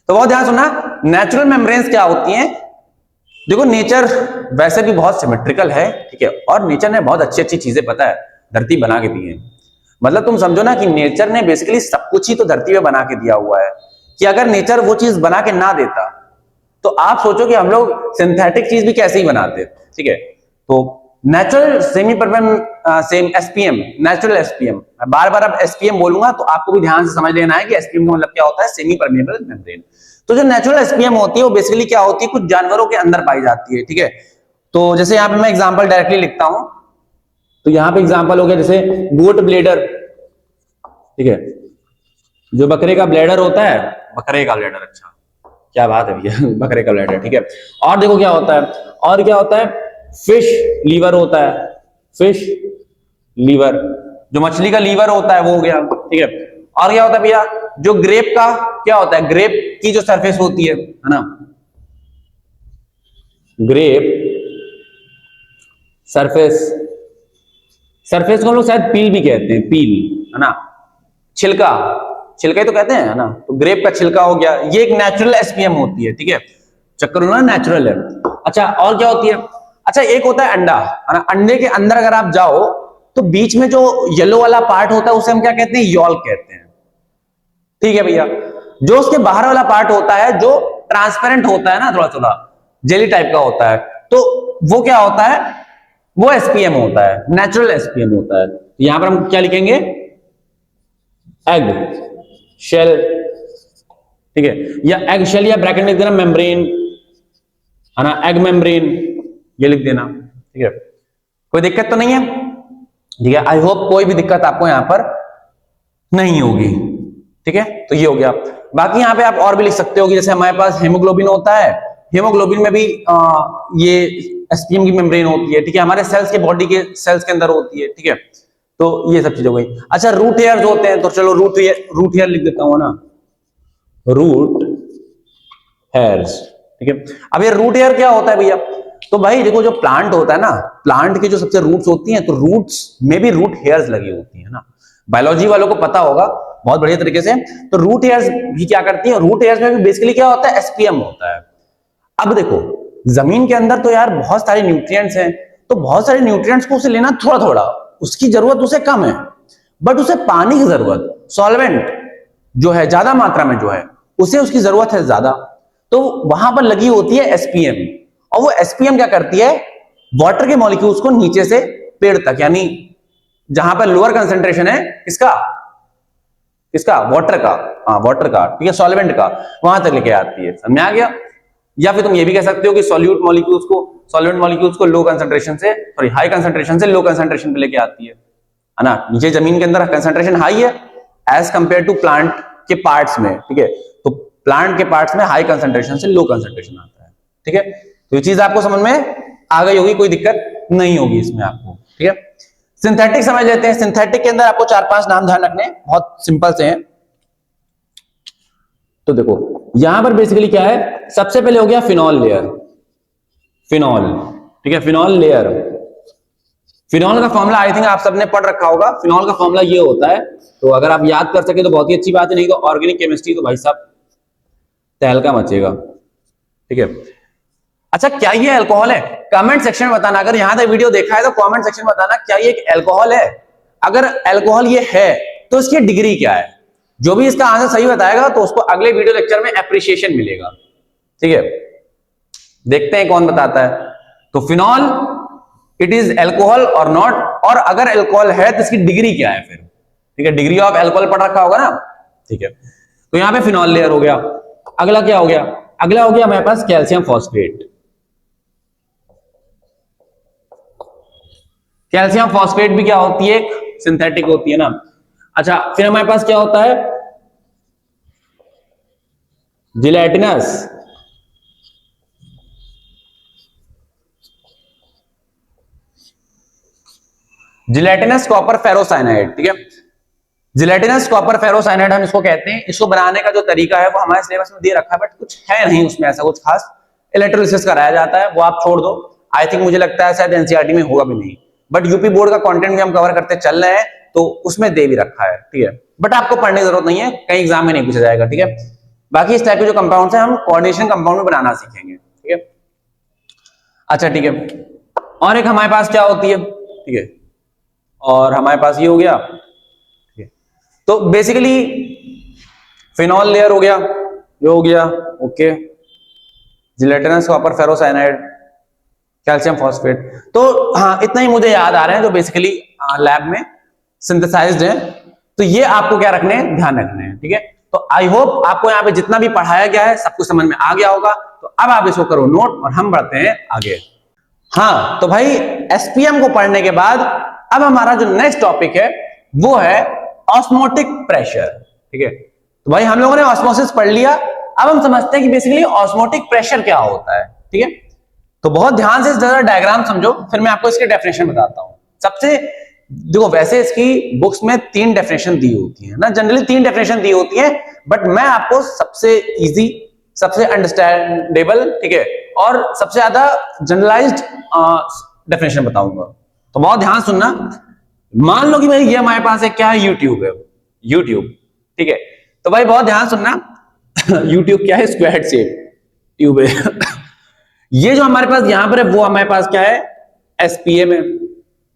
तो बहुत ध्यान सुनना, नेचुरल मेम्ब्रेन्स क्या होती हैं, देखो नेचर वैसे भी बहुत सिमेट्रिकल है। ठीक है, और नेचर ने बहुत अच्छी अच्छी चीजें पता है धरती बना के दी है, मतलब तुम समझो ना कि नेचर ने बेसिकली सब कुछ ही तो धरती पे बना के दिया हुआ है, कि अगर नेचर वो चीज बना के ना देता तो आप सोचो कि हम लोग सिंथेटिक चीज भी कैसे ही बनाते। ठीक है, तो natural semi permeable same SPM, natural SPM, मैं बार बार अब एसपीएम बोलूंगा तो आपको भी ध्यान से समझ लेना है कि एसपीएम का मतलब क्या होता है, सेमी परमिएबल मेम्ब्रेन। तो जो नेचुरल एसपीएम होती है वो बेसिकली क्या होती है, कुछ जानवरों के अंदर पाई जाती है। ठीक है, तो जैसे यहाँ पे मैं एग्जांपल डायरेक्टली लिखता हूं, तो यहाँ पे एग्जांपल हो गया जैसे गोट ब्लेडर। ठीक है, जो बकरे का ब्लेडर होता है, बकरे का ब्लेडर, अच्छा क्या बात है भैया, बकरे का ब्लेडर। ठीक है, और देखो क्या होता है, और क्या होता है, फिश लीवर होता है, फिश लीवर, जो मछली का लीवर होता है वो हो गया। ठीक है, और क्या होता है भैया, जो ग्रेप का क्या होता है, ग्रेप की जो सरफेस होती है ना, ग्रेप सरफेस, सरफेस को हम लोग शायद पील भी कहते हैं, पील है ना, छिलका, छिलका ही तो कहते हैं, है ना, तो ग्रेप का छिलका हो गया, ये एक नेचुरल एसपीएम होती है। ठीक है, चक्कर ना नेचुरल है। अच्छा, और क्या होती है, अच्छा एक होता है अंडा, है ना, अंडे के अंदर अगर आप जाओ तो बीच में जो येलो वाला पार्ट होता है उसे हम क्या कहते हैं, यॉल्क कहते हैं। ठीक है भैया, जो उसके बाहर वाला पार्ट होता है जो ट्रांसपेरेंट होता है ना, थोड़ा थोड़ा जेली टाइप का होता है, तो वो क्या होता है, वो एसपीएम होता है, नेचुरल एसपीएम होता है। यहां पर हम क्या लिखेंगे, एग शेल। ठीक है, या एग शेल, या ब्रैकेट में लिख देना मेम्ब्रेन, है ना, एग मेम्ब्रेन ये लिख देना। ठीक है, कोई दिक्कत तो नहीं है। ठीक है, आई होप कोई भी दिक्कत आपको यहां पर नहीं होगी। ठीक है, तो ये हो गया। बाकी यहां पे आप और भी लिख सकते हो कि जैसे हमारे पास हेमोग्लोबिन होता है, हेमोग्लोबिन में भी ये एसपीएम की मेम्ब्रेन होती है। ठीक है, हमारे सेल्स के बॉडी के सेल्स के अंदर होती है। ठीक है, तो ये सब चीजें हो गई। अच्छा, रूट हेयर्स होते हैं, तो चलो रूट हेयर लिख देता हूं ना, रूट हेयर्स। ठीक है, अब ये रूट हेयर क्या होता है भैया, तो भाई देखो, जो प्लांट होता है ना, प्लांट की जो सबसे रूट्स होती हैं, तो रूट्स में भी रूट हेयर्स लगी होती है ना। बायोलॉजी वालों को पता होगा बहुत बढ़िया तरीके से। तो रूट हेयर्स भी क्या करती है, रूट हेयर्स में भी बेसिकली क्या होता है, एसपीएम होता है। अब देखो, जमीन के अंदर तो यार बहुत सारे न्यूट्रिएंट्स हैं, तो बहुत सारे न्यूट्रिएंट्स को उसे लेना थोड़ा थोड़ा, उसकी जरूरत उसे कम है, बट उसे पानी की जरूरत, सॉल्वेंट जो है ज्यादा मात्रा में जो है, उसे उसकी जरूरत है ज्यादा। तो वहां पर लगी होती है एसपीएम, और वो एसपीएम क्या करती है, वाटर के मॉलिक्यूल्स को नीचे से पेड़ तक, यानी जहां पर लोअर कंसेंट्रेशन है किसका, किसका, वाटर का, हाँ वाटर का, ठीक है, सॉल्वेंट का, वहां तक लेके आती है। समझ आ गया? या फिर तुम ये भी कह सकते हो कि सॉल्यूट मॉलिक्यूल्स को, सॉल्वेंट मॉलिक्यूल्स को लो कंसेंट्रेशन से, सॉरी हाई कंसेंट्रेशन से लो कंसेंट्रेशन पे लेके आती है ना। नीचे जमीन के अंदर कंसेंट्रेशन हाई है एज कंपेयर टू प्लांट के पार्ट्स में, ठीक है, तो प्लांट के पार्ट्स में हाई कंसेंट्रेशन से लो कंसेंट्रेशन आता है, ठीक है। तो ये चीज आपको समझ में आ गई होगी, कोई दिक्कत नहीं होगी इसमें आपको, ठीक है। सिंथेटिक समझ लेते हैं। सिंथेटिक के अंदर आपको 4-5 नाम ध्यान रखने, बहुत सिंपल से हैं। तो देखो यहां पर बेसिकली क्या है, सबसे पहले हो गया फिनॉल लेयर, फिनॉल, ठीक है, फिनॉल लेयर। फिनॉल का फॉर्मूला आई थिंक आप सबने पढ़ रखा होगा। फिनॉल का फॉर्मूला ये होता है, तो अगर आप याद कर सके तो बहुत ही अच्छी बात है, नहीं तो ऑर्गेनिक केमिस्ट्री तो भाई साहब तहलका मचेगा, ठीक है। अच्छा, क्या ये अल्कोहल है? कमेंट सेक्शन में बताना। अगर यहां तक वीडियो देखा है तो कमेंट सेक्शन में बताना, क्या ये एक अल्कोहल है? अगर अल्कोहल ये है तो इसकी डिग्री क्या है? जो भी इसका आंसर सही बताएगा तो उसको अगले वीडियो लेक्चर में एप्रिसिएशन मिलेगा, ठीक है। देखते हैं कौन बताता है। तो फिनॉल, इट इज अल्कोहल और नॉट, और अगर अल्कोहल है तो इसकी डिग्री क्या है फिर, ठीक है। डिग्री ऑफ अल्कोहल पढ़ रखा होगा ना, ठीक है। तो यहां पे फिनॉल लेयर हो गया। अगला क्या हो गया? अगला हो गया हमारे पास कैल्शियम फॉस्फेट। कैल्शियम फॉस्फेट भी क्या होती है, सिंथेटिक होती है ना। अच्छा, फिर हमारे पास क्या होता है, जिलेटिनस, जिलेटिनस कॉपर फेरोसाइनाइड, ठीक है। जिलेटिनस कॉपर फेरोसाइनाइड हम इसको कहते हैं। इसको बनाने का जो तरीका है वो हमारे सिलेबस में दे रखा है, बट कुछ है नहीं उसमें ऐसा कुछ खास। इलेक्ट्रोलिसिस कराया जाता है, वो आप छोड़ दो। आई थिंक मुझे लगता है शायद एनसीईआरटी में होगा भी नहीं, बट यूपी बोर्ड का कंटेंट भी हम कवर करते चल रहे हैं, तो उसमें दे भी रखा है, ठीक है। बट आपको पढ़ने की जरूरत नहीं है, कहीं एग्जाम में नहीं पूछा जाएगा, ठीक है। बाकी इस टाइप के जो कंपाउंड्स हैं हम कोऑर्डिनेशन कंपाउंड में बनाना सीखेंगे, ठीक है। अच्छा ठीक है, और एक हमारे पास क्या होती है, ठीक है, और हमारे पास ये हो गया, ठीक है। तो बेसिकली फिनॉल लेयर हो गया, ये हो गया, okay, gelatinous copper ferrocyanide, calcium phosphate. तो हाँ, इतना ही मुझे याद आ रहे हैं जो बेसिकली लैब में सिंथेसाइज्ड है। तो ये आपको क्या रखने हैं, ध्यान रखने हैं, ठीक है। तो आई होप आपको यहाँ पे जितना भी पढ़ाया गया है सब कुछ समझ में आ गया होगा। तो अब आप इसको करो नोट और हम बढ़ते हैं आगे। हाँ तो भाई, एसपीएम को पढ़ने के बाद अब हमारा जो नेक्स्ट टॉपिक है वो है ऑस्मोटिक प्रेशर, ठीक है। तो भाई हम लोगों ने ऑस्मोसिस पढ़ लिया, अब हम समझते हैं कि बेसिकली ऑस्मोटिक प्रेशर क्या होता है, ठीक है। तो बहुत ध्यान से जरा डायग्राम समझो, फिर मैं आपको इसके डेफिनेशन बताता हूं। सबसे देखो, वैसे इसकी बुक्स में 3 डेफिनेशन दी होती है ना, जनरली 3 डेफिनेशन दी होती है, बट मैं आपको सबसे इजी, सबसे अंडरस्टैंडेबल, ठीक है, और सबसे ज्यादा जनरलाइज्ड डेफिनेशन बताऊंगा। तो बहुत ध्यान सुनना। मान लो कि भाई ये हमारे पास है, क्या है, यूट्यूब है, यूट्यूब, ठीक है। तो भाई बहुत ध्यान सुनना यूट्यूब क्या है, स्क्वायर शेप ट्यूब है ये जो हमारे पास यहां पर है वो हमारे पास क्या है, एसपीएम है,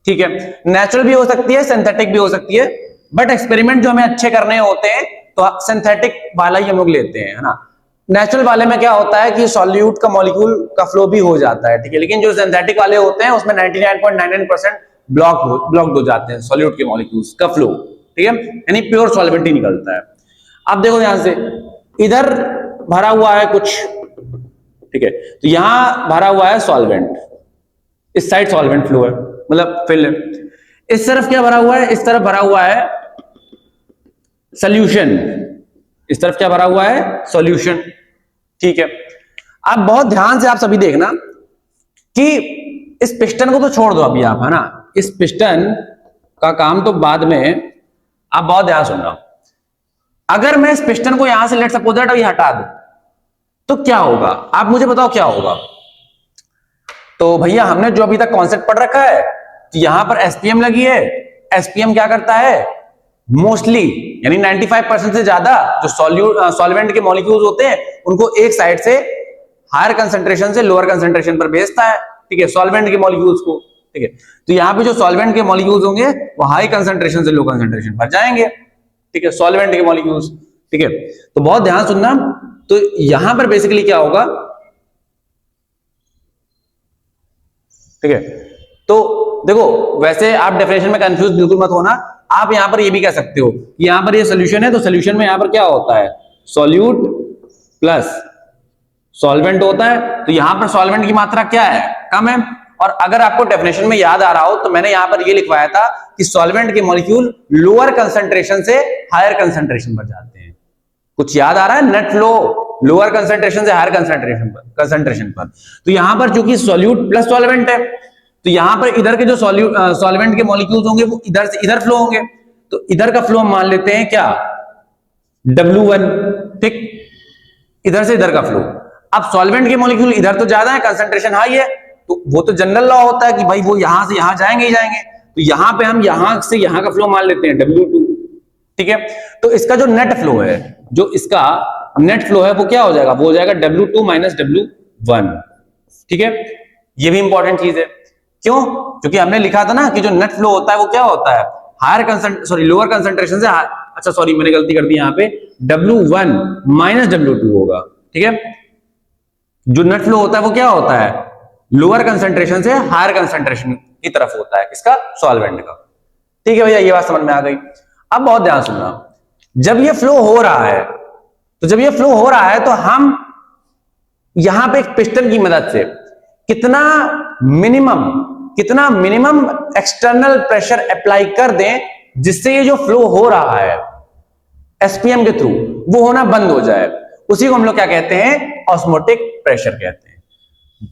ठीक है। नेचुरल भी हो सकती है, सिंथेटिक भी हो सकती है, बट एक्सपेरिमेंट जो हमें अच्छे करने होते हैं तो सिंथेटिक वाला ही हम लोग लेते हैं, है ना। नेचुरल वाले में क्या होता है कि सॉल्यूट का मॉलिक्यूल का फ्लो भी हो जाता है, ठीक है, लेकिन जो सिंथेटिक वाले होते हैं उसमें 99.99% ब्लॉक हो जाते हैं सॉल्यूट के मॉलिक्यूल्स का फ्लो, ठीक है, यानी प्योर सॉल्वेंट ही निकलता है। अब देखो ध्यान से, इधर भरा हुआ है कुछ, ठीक है, तो यहां भरा हुआ है सॉल्वेंट, इस साइड सॉल्वेंट फ्लो है, मतलब फिल। इस तरफ क्या भरा हुआ है, इस तरफ भरा हुआ है सॉल्यूशन, इस तरफ क्या भरा हुआ है, सॉल्यूशन, ठीक है। अब बहुत ध्यान से आप सभी देखना कि इस पिस्टन को तो छोड़ दो अभी आप, है ना, इस पिस्टन का काम तो बाद में, आप बहुत ध्यान सुनना। अगर मैं इस पिस्टन को यहां से लेट सपोज दैट ये हटा दूं तो क्या होगा, आप मुझे बताओ क्या होगा। तो भैया हमने जो अभी तक कॉन्सेप्ट पढ़ रखा है, तो यहां पर एसपीएम लगी है, एसपीएम पढ़ रखा है, तो यहां पर एसपीएम लगी है, एसपीएम लगी है। एसपीएम क्या करता है, मोस्टली यानी 95% से ज्यादा जो सॉल्वेंट के मॉलिक्यूल्स होते हैं उनको एक साइड से हायर कंसंट्रेशन से लोअर कंसंट्रेशन पर भेजता है, ठीक है, सॉल्वेंट के मॉलिक्यूल्स को, ठीक है। तो यहां पे जो सॉल्वेंट के मॉलिक्यूल्स होंगे वो हाई कंसंट्रेशन से लो कंसंट्रेशन पर जाएंगे, ठीक है, सॉल्वेंट के मॉलिक्यूल्स, ठीक है। तो बहुत ध्यान सुनना, तो यहां पर बेसिकली क्या होगा, ठीक है। तो देखो वैसे आप डेफिनेशन में कंफ्यूज बिल्कुल मत होना, आप यहां पर ये भी कह सकते हो कि यहां पर ये सोल्यूशन है, तो सोल्यूशन में यहां पर क्या होता है, सॉल्यूट प्लस सॉल्वेंट होता है, तो यहां पर सॉल्वेंट की मात्रा क्या है, कम है। और अगर आपको डेफिनेशन में याद आ रहा हो तो मैंने यहां पर ये लिखवाया था कि सॉल्वेंट के मॉलिक्यूल लोअर कंसंट्रेशन से हायर कंसंट्रेशन पर जाते हैं। कुछ याद आ रहा है, नेट फ्लो लोअर कंसंट्रेशन से हायर कंसंट्रेशन पर। तो यहां पर चूंकि सॉल्यूट प्लस सॉल्वेंट है, तो यहां पर इधर के जो सॉल्वेंट के मॉलिक्यूल्स होंगे वो इधर से इधर फ्लो होंगे, तो इधर का फ्लो हम मान लेते हैं क्या, W1, ठीक, इधर से इधर का फ्लो। अब सॉल्वेंट के मॉलिक्यूल इधर तो ज्यादा है, कंसंट्रेशन हाई है, तो वो तो जनरल लॉ होता है कि भाई वो यहां से यहां जाएंगे ही जाएंगे, तो यहां पे हम यहां से यहां का फ्लो मान लेते हैं W2, ठीक है। तो इसका जो नेट फ्लो है, जो इसका नेट फ्लो है वो क्या हो जाएगा, वो हो जाएगा W2 माइनस W1, ठीक है। ये भी इंपॉर्टेंट चीज है, क्यों, क्योंकि हमने लिखा था ना कि जो नेट फ्लो होता है वो क्या होता है, लोअर कंसंट्रेशन से, अच्छा सॉरी मैंने गलती कर दी, यहाँ पे W1 माइनस W2 होगा, ठीक है। जो नेट फ्लो होता है वो क्या होता है, लोअर कंसंट्रेशन से हायर कंसंट्रेशन की तरफ होता है, किसका, सॉल्वेंट का, ठीक है भैया, ये बात समझ में आ गई। अब बहुत ध्यान सुनना, जब ये फ्लो हो रहा है, तो जब ये फ्लो हो रहा है तो हम यहां पे एक पिस्टन की मदद से कितना मिनिमम एक्सटर्नल प्रेशर अप्लाई कर दें जिससे ये जो फ्लो हो रहा है एसपीएम के थ्रू वो होना बंद हो जाए, उसी को हम लोग क्या कहते हैं, ऑस्मोटिक प्रेशर कहते हैं।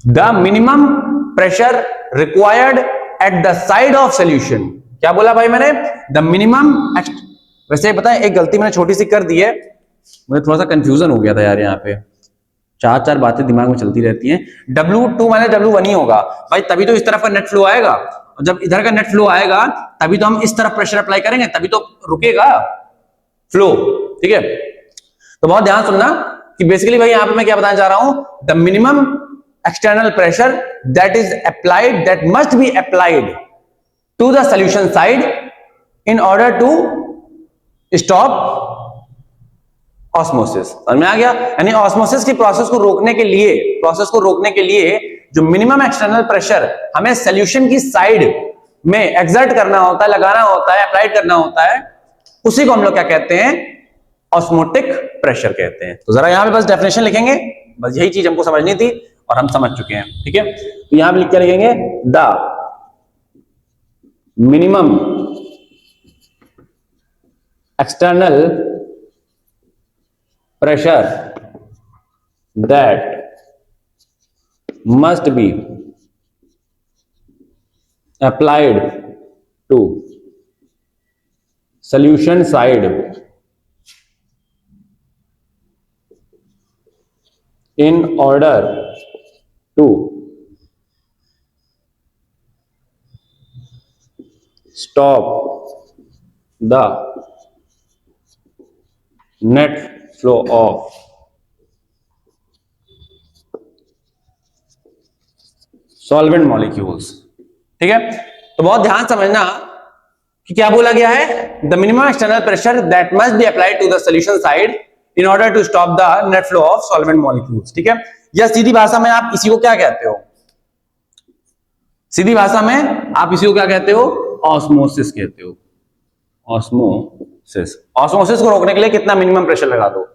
The minimum pressure required at the side of solution, क्या बोला भाई मैंने, द मिनिमम, वैसे बताएं एक गलती मैंने छोटी सी कर दी है, मुझे थोड़ा सा कंफ्यूजन हो गया था यार, यहाँ पे चार बातें दिमाग में चलती रहती हैं। W2 माइनस W1 ही होगा भाई, तभी तो इस तरफ का नेट फ्लो आएगा, और जब इधर का नेट फ्लो आएगा तभी तो हम इस तरफ प्रेशर अप्लाई करेंगे, तभी तो रुकेगा फ्लो, ठीक है। तो बहुत ध्यान सुनना कि बेसिकली भाई यहां पे मैं क्या बताना चाह रहा हूं, the minimum external pressure that must be applied to the solution side in order to stop osmosis, समझ में आ गया। यानी ऑस्मोसिस की प्रोसेस को रोकने के लिए जो मिनिमम एक्सटर्नल प्रेशर हमें सॉल्यूशन की साइड में एक्सर्ट करना होता है, लगाना होता है, अप्लाई करना होता है, उसी को हम लोग क्या कहते हैं, ऑस्मोटिक प्रेशर कहते हैं। तो जरा यहां पे बस डेफिनेशन लिखेंगे, बस यही चीज हमको समझनी थी और हम समझ चुके हैं, ठीक है। तो यहां पे लिख के लिखेंगे, the minimum external pressure that must be applied to solution side in order to stop the net flow of solvent molecules, ठीक है। तो बहुत ध्यान समझना कि क्या बोला गया है, the minimum external pressure that must be applied to the solution side in order to stop the net flow of solvent molecules, ठीक है। या सीधी भाषा में आप इसी को क्या कहते हो, सीधी भाषा में आप इसी को क्या कहते हो, ऑस्मोसिस कहते हो, ऑस्मोसिस। ऑस्मोसिस को रोकने के लिए कितना मिनिमम प्रेशर लगा दो,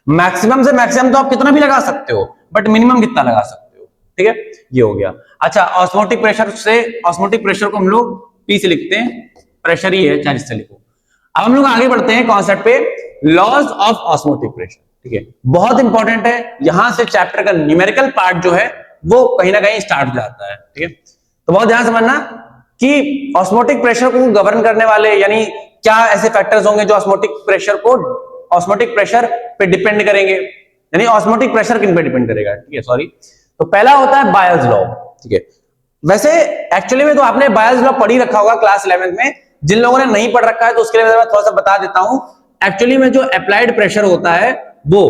मैक्सिमम से मैक्सिमम तो आप कितना भी लगा सकते हो, बट मिनिमम कितना लगा सकते हो, ठीक है, ये हो गया। अच्छा, ऑस्मोटिक प्रेशर को हम लोग P से लिखते हैं, प्रेशर ही है, चाहे जिससे लिखो। अब हम लोग आगे बढ़ते हैं कॉन्सेप्ट पे, लॉज ऑफ ऑस्मोटिक प्रेशर, ठीक है, बहुत इंपॉर्टेंट है। यहां से चैप्टर का न्यूमेरिकल पार्ट जो है वो कहीं ना कहीं स्टार्ट हो जाता है, ठीक है। तो बहुत ध्यान समझना कि ऑस्मोटिक प्रेशर को गवर्न करने वाले, यानी क्या ऐसे फैक्टर्स होंगे जो ऑस्मोटिक प्रेशर पे डिपेंड करेंगे, यानी ऑस्मोटिक प्रेशर किन पे डिपेंड करेगा, ठीक है, सॉरी। तो पहला होता है बायल्स लॉ, ठीक है। वैसे एक्चुअली में तो आपने बायोस लॉ पढ़ ही रखा होगा क्लास 11th में। जिन लोगों ने नहीं पढ़ रखा है तो उसके लिए मैं थोड़ा सा बता देता हूं। एक्चुअली में जो अप्लाइड प्रेशर होता है वो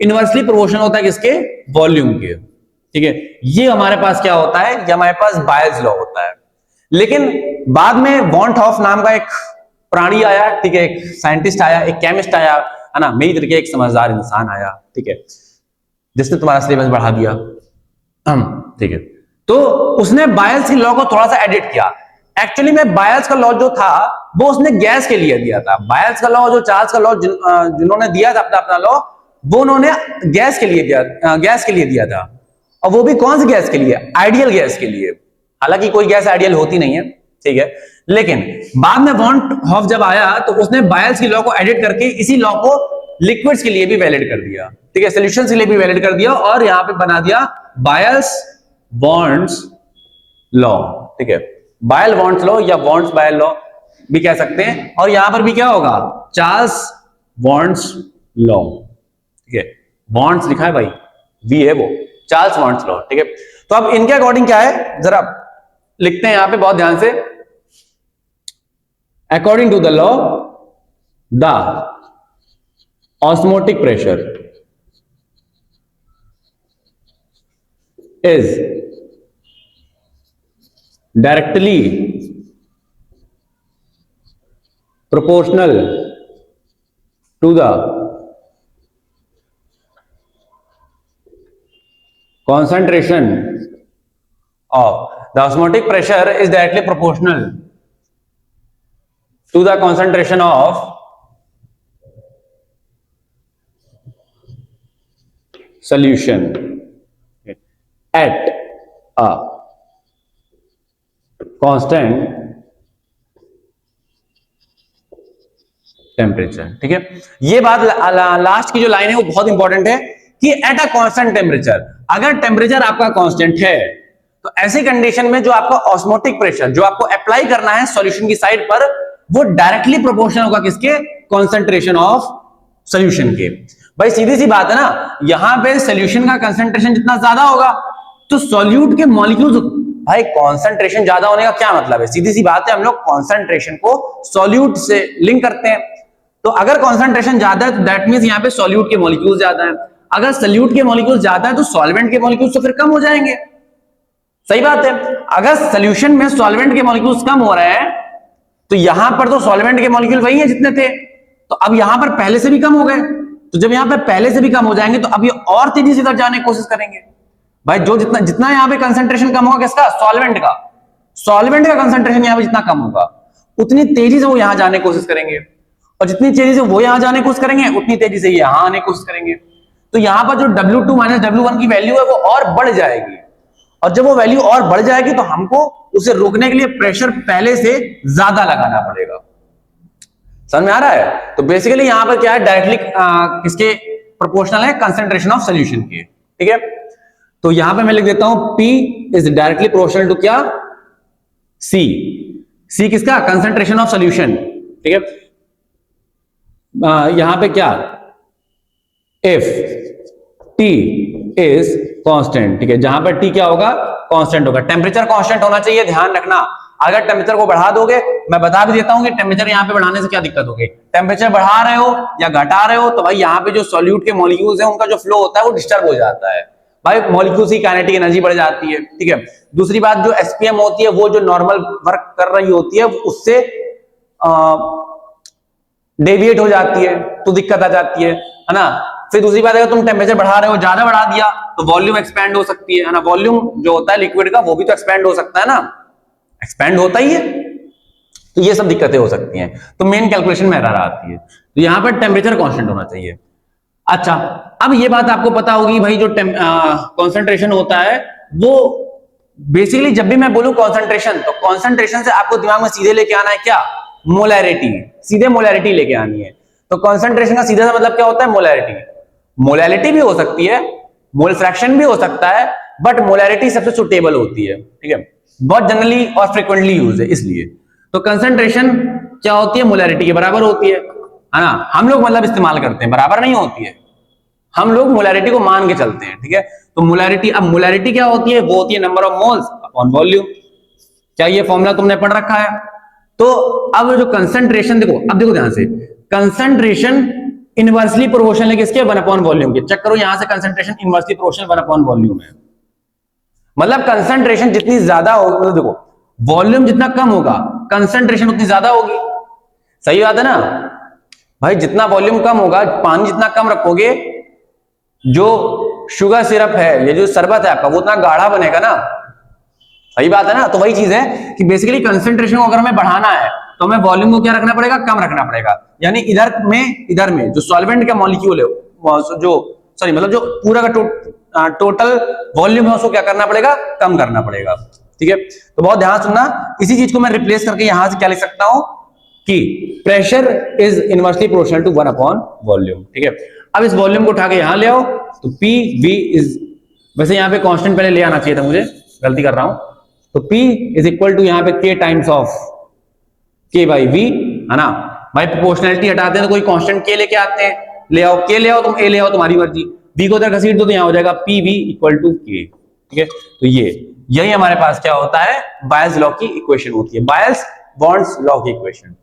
इनवर्सली प्रोपोर्शनल होता है किसके, वॉल्यूम के, ठीक है। ये हमारे पास क्या होता है, ये हमारे पास बायोस लॉ होता है। लेकिन बाद में वॉन हॉफ नाम का एक प्राणी आया, ठीक है, एक साइंटिस्ट आया, एक केमिस्ट आया, है ना, मेरी तरीके एक समझदार इंसान आया, ठीक है, जिसने तुम्हारा सिलेबस बढ़ा दिया, ठीक है। तो उसने बायल्स के लॉ को थोड़ा सा एडिट किया। एक्चुअली में बायल्स का लॉ जो था वो उसने गैस के लिए दिया था। बायल्स का लॉ, जो चार्ल्स का लॉ जिन्होंने दिया था अपना अपना लॉ, वो उन्होंने गैस के लिए दिया था। और वो भी कौन सी गैस के लिए, आइडियल गैस के लिए। हालांकि कोई गैस आइडियल होती नहीं है, ठीक है। लेकिन बाद में वॉन हॉफ जब आया तो उसने बायल्स की लॉ को एडिट करके इसी लॉ को लिक्विड्स के लिए भी वैलिड कर दिया, ठीक है, सॉल्यूशंस के लिए भी वैलिड कर दिया, और यहां पे बना दिया बायल्स बॉन्ड्स लॉ, ठीक है। बायल बॉन्ड्स लॉ या बॉन्ड्स बायल लॉ भी कह सकते हैं। और यहां पर भी क्या होगा, चार्ल्स बॉन्ड्स लॉ, ठीक है। बॉन्ड्स लिखा है भाई, वी है वो, चार्ल्स बॉन्ड्स लॉ, ठीक है। तो अब इनके अकॉर्डिंग क्या है, जरा लिखते हैं यहां पे बहुत ध्यान से। According to the law, the osmotic pressure is directly proportional to the concentration of the osmotic pressure is directly proportional to the concentration of solution at a constant temperature, ठीक है। ये बात लास्ट की जो लाइन है वो बहुत इंपॉर्टेंट है कि एट अ कांस्टेंट टेम्परेचर, अगर टेम्परेचर आपका कांस्टेंट है तो ऐसी कंडीशन में जो आपका ऑस्मोटिक प्रेशर जो आपको अप्लाई करना है सॉल्यूशन की साइड पर, वो डायरेक्टली प्रोपोर्शनल होगा किसके, कॉन्सेंट्रेशन ऑफ सॉल्यूशन के। भाई सीधी सी बात है ना, यहां पे सॉल्यूशन का कंसेंट्रेशन जितना ज्यादा होगा तो सॉल्यूट के मॉलिक्यूल्स, भाई कॉन्सेंट्रेशन ज्यादा होने का क्या मतलब है, सीधी सी बात है, हम लोग कॉन्सेंट्रेशन को सॉल्यूट से लिंक करते हैं। तो अगर कॉन्सेंट्रेशन ज्यादा है तो दैट मींस यहां पे सॉल्यूट के मॉलिक्यूल्स ज्यादा है। अगर सॉल्यूट के मॉलिक्यूल्स ज्यादा है तो सॉल्वेंट के मॉलिक्यूल्स तो फिर कम हो जाएंगे, सही बात है। अगर सॉल्यूशन में सॉल्वेंट के मॉलिक्यूल्स कम हो रहे हैं तो यहां पर तो सॉल्वेंट के मॉलिक्यूल वही है जितने थे, तो अब यहां पर पहले से भी कम हो गए। तो जब यहां पर पहले से भी कम हो जाएंगे तो अब ये और तेजी से इधर जाने की कोशिश करेंगे। भाई जो जितना जितना यहां पे कंसंट्रेशन कम होगा किसका, सॉल्वेंट का, सॉल्वेंट का कंसंट्रेशन यहां पे जितना कम होगा उतनी तेजी से वो यहां जाने की कोशिश करेंगे, और जितनी तेजी से वो यहां जाने की कोशिश करेंगे उतनी तेजी से यहां आने की कोशिश करेंगे। तो यहां पर जो W2 माइनस W1 की वैल्यू है वो और बढ़ जाएगी, और जब वो वैल्यू और बढ़ जाएगी तो हमको उसे रोकने के लिए प्रेशर पहले से ज्यादा लगाना पड़ेगा। समझ में आ रहा है? तो बेसिकली यहां पर क्या है, डायरेक्टली किसके प्रोपोर्शनल है, कंसंट्रेशन ऑफ सॉल्यूशन के, ठीक है। तो यहां पे मैं लिख देता हूं P is directly proportional to क्या, C। C किसका, कंसंट्रेशन ऑफ सॉल्यूशन, ठीक है। यहां पे क्या, if T इज कांस्टेंट, ठीक है, जहां पर T क्या होगा, कांस्टेंट होगा। टेम्परेचर कांस्टेंट होना चाहिए, ध्यान रखना। अगर टेम्परेचर को बढ़ा दोगे, मैं बता भी देता हूं कि टेम्परेचर यहां पे बढ़ाने से क्या दिक्कत होगी। टेम्परेचर बढ़ा रहे हो या घटा रहे हो तो भाई यहां पे जो सॉल्यूट के मॉलिक्यूल्स हैं उनका जो फ्लो होता है वो डिस्टर्ब हो जाता है। भाई मॉलिक्यूल्स की काइनेटिक एनर्जी बढ़ जाती है, ठीक है। दूसरी बात, जो एसपीएम होती है वो जो नॉर्मल वर्क कर रही होती है उससे डेविएट हो जाती है तो दिक्कत आ जाती है ना। फिर दूसरी बात, अगर तुम टेम्परेचर बढ़ा रहे हो, ज्यादा बढ़ा दिया तो वॉल्यूम एक्सपैंड हो सकती है ना। वॉल्यूम जो होता है लिक्विड का वो भी तो एक्सपैंड हो सकता है ना, एक्सपैंड होता ही है। तो ये सब दिक्कतें हो सकती हैं, तो मेन कैलकुलेशन में एरर आती है। तो यहां पर टेम्परेचर कांस्टेंट होना चाहिए। अच्छा, अब ये बात आपको पता होगी भाई, जो कॉन्सेंट्रेशन होता है वो बेसिकली, जब भी मैं बोलूं कॉन्सेंट्रेशन, तो कॉन्सेंट्रेशन से आपको दिमाग में सीधे लेके आना है क्या, मोलैरिटी, सीधे मोलैरिटी लेके आनी है। तो कॉन्सेंट्रेशन का सीधा सा मतलब क्या होता है, मोलैरिटी। मोलैरिटी भी हो सकती है, मोल फ्रैक्शन भी हो सकता है, बट मोलैरिटी सबसे सुटेबल होती है, ठीक है, बहुत जनरली और फ्रिक्वेंटली यूज है इसलिए। तो कंसंट्रेशन क्या होती है, मोलैरिटी के बराबर होती है ना। हम लोग मतलब इस्तेमाल करते हैं, बराबर नहीं होती है, हम लोग मोलैरिटी को मान के चलते हैं, ठीक है। तो मोलैरिटी, अब मोलैरिटी क्या होती है, वो होती है number of moles upon volume. क्या ये फॉर्मूला तुमने पढ़ रखा है? तो अब जो कंसंट्रेशन देखो, अब देखो ध्यान से, कंसंट्रेशन इनवर्सली प्रोपोर्शनल है किसके? 1 वॉल्यूम के। चेक करो यहां से, कंसंट्रेशन इनवर्सली प्रोपोर्शनल 1 वॉल्यूम है। मतलब कंसंट्रेशन जितनी ज्यादा होगी, मतलब देखो वॉल्यूम जितना कम होगा कंसंट्रेशन उतनी ज्यादा होगी। सही बात है ना भाई? जितना वॉल्यूम कम होगा, पानी जितना कम रखोगे, जो शुगर सिरप है, ये जो शरबत है आपका, वो उतना गाढ़ा बनेगा ना। सही बात है ना? तो वही चीज है कि बेसिकली कंसंट्रेशन को अगर हमें बढ़ाना है तो हमें वॉल्यूम को क्या रखना पड़ेगा? कम रखना पड़ेगा। यानी इधर में जो सॉल्वेंट का मॉलिक्यूल है, जो सॉरी मतलब जो पूरा का टोटल वॉल्यूम है, उसको क्या करना पड़ेगा? कम करना पड़ेगा। ठीक है, तो बहुत ध्यान सुनना। इसी चीज को मैं रिप्लेस करके यहां से क्या लिख सकता हूं कि pressure is inversely proportional to 1 volume. ठीक है, अब इस वॉल्यूम को उठा के यहां ले आओ, तो पी वी इज, वैसे यहां पे कांस्टेंट पहले ले आना चाहिए था, मुझे गलती कर रहा हूं। तो P इज इक्वल टू यहां पे K times of K by V, है ना भाई? प्रोपोर्शनलिटी हटाते हैं तो कोई कांस्टेंट K लेके आते हैं, ले आओ K ले आओ, तुम A ले आओ, तुम्हारी मर्जी। V को उधर घसीट दो तो यहां हो जाएगा PV इक्वल टू K। ठीक है, तो यही हमारे पास क्या होता है? बायल्स लॉ की इक्वेशन होती है, बायल्स बॉन्ड्स लॉ की इक्वेशन।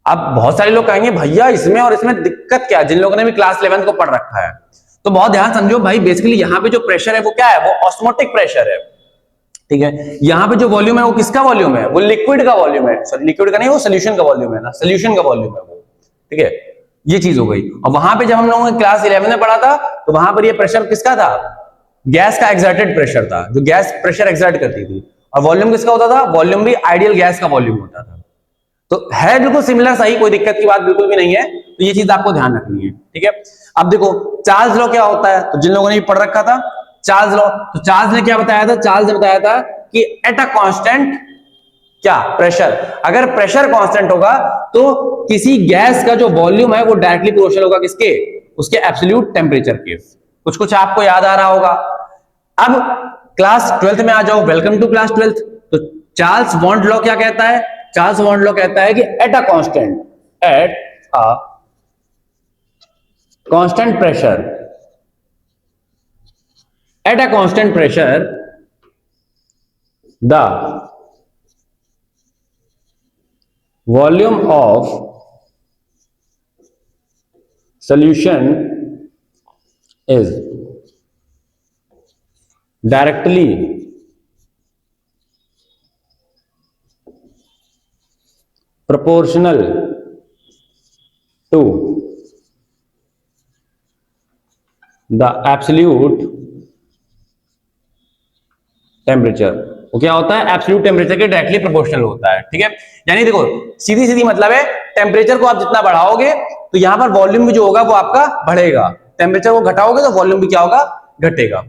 अब बहुत सारे लोग कहेंगे भैया इसमें और इसमें दिक्कत क्या है? जिन लोगों ने भी क्लास 11 को पढ़ रखा है तो बहुत ध्यान समझो भाई। बेसिकली यहां पे जो प्रेशर है वो क्या है? वो ऑस्मोटिक प्रेशर है। ठीक है, यहां पे जो वॉल्यूम है वो किसका वॉल्यूम है? वो लिक्विड का वॉल्यूम है। सॉरी, लिक्विड का नहीं, वो सोल्यूशन का वॉल्यूम है ना, सोल्यूशन का वॉल्यूम है वो। ठीक है, ये चीज हो गई। और वहां पे जब हम लोगों ने क्लास 11 में पढ़ा था तो वहां पर ये प्रेशर किसका था? गैस का एक्सर्टेड प्रेशर था, जो गैस प्रेशर एक्सर्ट करती थी। और वॉल्यूम किसका होता था? वॉल्यूम भी आइडियल गैस का वॉल्यूम होता था। तो है बिल्कुल सिमिलर, सही, कोई दिक्कत की बात बिल्कुल भी नहीं है। तो ये चीज आपको ध्यान रखनी है। ठीक है, अब देखो चार्ल्स लॉ क्या होता है, तो जिन लोगों ने भी पढ़ रखा था चार्ल्स लॉ, तो चार्ल्स ने क्या बताया था? चार्ल्स ने बताया था कि एट अ कांस्टेंट क्या प्रेशर, अगर प्रेशर कांस्टेंट होगा तो किसी गैस का जो वॉल्यूम है वो डायरेक्टली प्रोपोर्शनल होगा किसके? उसके एब्सोल्यूट टेम्परेचर के। कुछ कुछ आपको याद आ रहा होगा। अब क्लास 12th में आ जाओ, वेलकम टू क्लास 12th। तो चार्ल्स बॉन्ड लॉ क्या कहता है? चार्ल्स बॉन्ड लॉ कहता है कि at a constant pressure the volume of solution is directly proportional to the absolute temperature. वो क्या होता है? एब्सोल्यूट टेम्परेचर के डायरेक्टली प्रोपोर्शनल होता है। ठीक है, यानी देखो सीधी सीधी मतलब है, टेम्परेचर को आप जितना बढ़ाओगे तो यहां पर वॉल्यूम भी जो होगा वो आपका बढ़ेगा, टेम्परेचर को घटाओगे तो वॉल्यूम भी क्या होगा? घटेगा।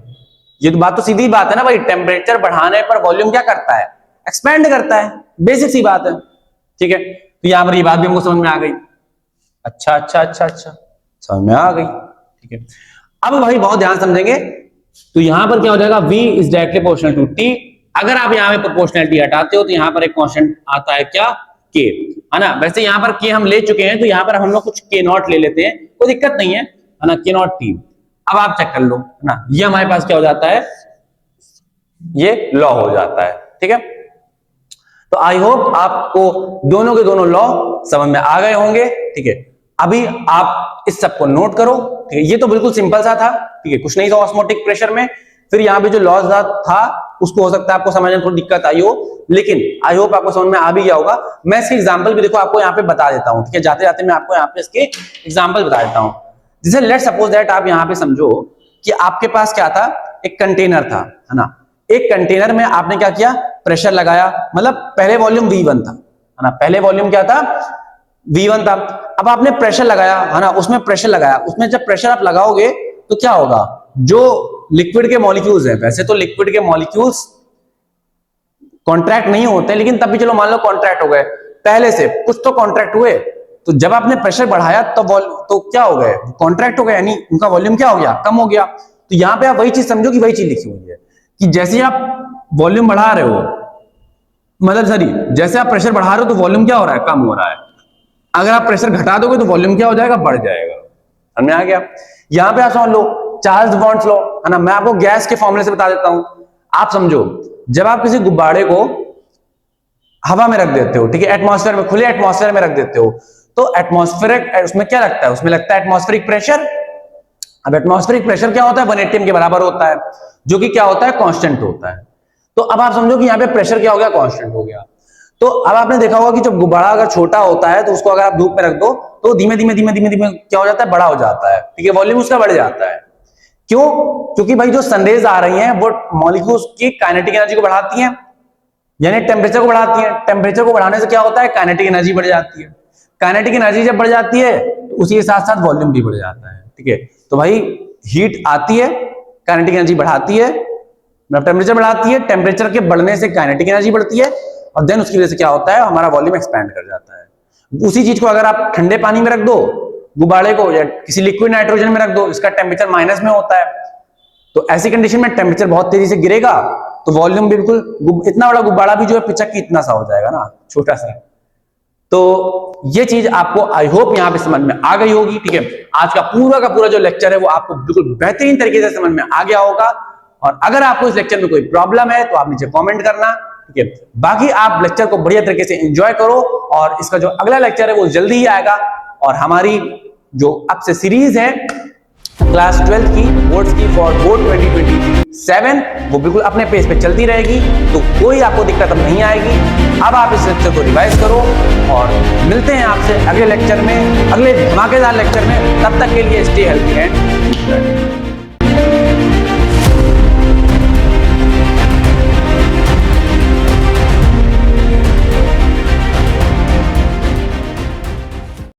ये तो बात तो सीधी बात है ना भाई, टेम्परेचर बढ़ाने पर वॉल्यूम क्या करता है? एक्सपेंड करता है, बेसिक सी बात है। ठीक है, तो यहां पर ये बात भी हमको समझ में आ गई। अच्छा अच्छा अच्छा अच्छा, समझ में आ गई। ठीक है, अब भाई बहुत ध्यान समझेंगे। तो यहां पर क्या हो जाएगा? V is directly proportional to T। अगर आप यहां पे प्रोपोर्शनलिटी हटाते हो तो यहां पर एक कांस्टेंट आता है क्या? K, है ना? वैसे यहां पर K हम ले चुके हैं, तो यहां पर हम लोग कुछ K नॉट ले लेते हैं, कोई दिक्कत नहीं है ना? K not T। अब आप चेक कर लो, है ना? ये हमारे पास क्या हो जाता है? ये लॉ हो जाता है। ठीक है, तो आई होप आपको दोनों के दोनों लॉ समझ में आ गए होंगे। ठीक है, अभी आप इस सब को नोट करो। ठीक है, ये तो बिल्कुल सिंपल सा था। ठीक है, कुछ नहीं था ऑस्मोटिक प्रेशर में। फिर यहाँ पे जो लॉज था उसको हो सकता है आपको समझने में थोड़ी दिक्कत आई हो, लेकिन आई होप आपको समझ में आ भी गया होगा। मैं इसके एग्जांपल भी देखो आपको यहाँ पे बता देता हूँ। ठीक है, जाते जाते मैं आपको यहाँ पे इसके एग्जांपल बता देता हूँ। जैसे लेट सपोज दैट आप यहाँ पे समझो कि आपके पास क्या था? एक कंटेनर था, है ना? एक कंटेनर में आपने क्या किया? प्रेशर लगाया, मतलब पहले वॉल्यूम V1 था, है ना? पहले वॉल्यूम क्या था? V1 था। अब आपने प्रेशर लगाया, है ना? उसमें प्रेशर लगाया, उसमें जब प्रेशर आप लगाओगे तो क्या होगा? जो लिक्विड के मॉलिक्यूल्स हैं, वैसे तो लिक्विड के मॉलिक्यूल्स कॉन्ट्रैक्ट नहीं होते, लेकिन तब भी चलो मान लो कॉन्ट्रैक्ट हो गए, पहले से कुछ तो कॉन्ट्रैक्ट हुए। तो जब आपने प्रेशर बढ़ाया तो क्या हो गए? कॉन्ट्रैक्ट हो गए, यानी उनका वॉल्यूम क्या हो गया? कम हो गया। तो यहां पे आप वही चीज समझो कि वही चीज लिखी हुई है कि जैसे आप वॉल्यूम बढ़ा रहे हो, मतलब सॉरी, जैसे आप प्रेशर बढ़ा रहे हो तो वॉल्यूम क्या हो रहा है? कम हो रहा है। अगर आप प्रेशर घटा दोगे तो वॉल्यूम क्या हो जाएगा? बढ़ जाएगा। समझ में आ गया? यहां पे आप समझ लो चार्ल्स बॉन्ड्स लॉ, है ना? मैं आपको गैस के फॉर्मूले से बता देता हूं, आप समझो। जब आप किसी गुब्बारे को हवा में रख देते हो, ठीक है, एटमॉस्फेयर में, खुले एटमॉस्फेयर में रख देते हो, तो एटमॉस्फेरिक, उसमें क्या लगता है, उसमें लगता है एटमॉस्फेरिक प्रेशर। अब एटमॉस्फेरिक प्रेशर क्या होता है, 1 atm के बराबर होता है, जो कि क्या होता है, कांस्टेंट होता है। तो अब आप समझो कि यहाँ पे प्रेशर क्या हो गया, कांस्टेंट हो गया। तो अब आपने देखा होगा कि जब गुब्बारा अगर छोटा होता है तो उसको अगर आप धूप में रख दो तो धीमे धीमे धीमे धीमे धीमे क्या हो जाता है, बड़ा हो जाता है, ठीक है, वॉल्यूम उसका बढ़ जाता है। क्यों? क्योंकि भाई जो सनरेज आ रही हैं वो मॉलिक्यूल्स की काइनेटिक एनर्जी को बढ़ाती हैं, यानी टेम्परेचर को बढ़ाती है। टेम्परेचर को बढ़ाने से क्या होता है, काइनेटिक एनर्जी बढ़ जाती है। काइनेटिक एनर्जी जब बढ़ जाती है तो उसी के साथ साथ वॉल्यूम भी बढ़ जाता है, ठीक है। तो भाई हीट आती है, काइनेटिक एनर्जी बढ़ाती है, मतलब टेम्परेचर बढ़ाती है, टेम्परेचर के बढ़ने से काइनेटिक एनर्जी बढ़ती है, और देन उसकी वजह से क्या होता है, हमारा वॉल्यूम एक्सपैंड कर जाता है। उसी चीज को अगर आप ठंडे पानी में रख दो, गुब्बारे को, या किसी लिक्विड नाइट्रोजन में रख दो, इसका टेम्परेचर माइनस में होता है, तो ऐसी कंडीशन में टेम्परेचर बहुत तेजी से गिरेगा, तो वॉल्यूम बिल्कुल, इतना बड़ा गुब्बारा भी जो है पिचक की इतना सा हो जाएगा ना, छोटा सा। तो ये चीज आपको आई होप यहां पे समझ में आ गई होगी, ठीक है। आज का पूरा जो लेक्चर है वो आपको बिल्कुल बेहतरीन तरीके से समझ में आ गया होगा, और अगर आपको इस लेक्चर में कोई प्रॉब्लम है तो आप नीचे कमेंट करना, ठीक है। बाकी आप लेक्चर को बढ़िया तरीके से एंजॉय करो, और इसका जो अगला लेक्चर है वो जल्दी ही आएगा, और हमारी जो अब से सीरीज है क्लास 12 की बोर्ड्स की फॉर बोर्ड 2027, वो बिल्कुल अपने पेज पे चलती रहेगी, तो कोई आपको दिक्कत अब नहीं आएगी। अब आप इस लेक्चर को रिवाइज करो, और मिलते हैं आपसे अगले लेक्चर में, अगले धमाकेदार लेक्चर में। तब तक के लिए स्टे हेल्थी एंड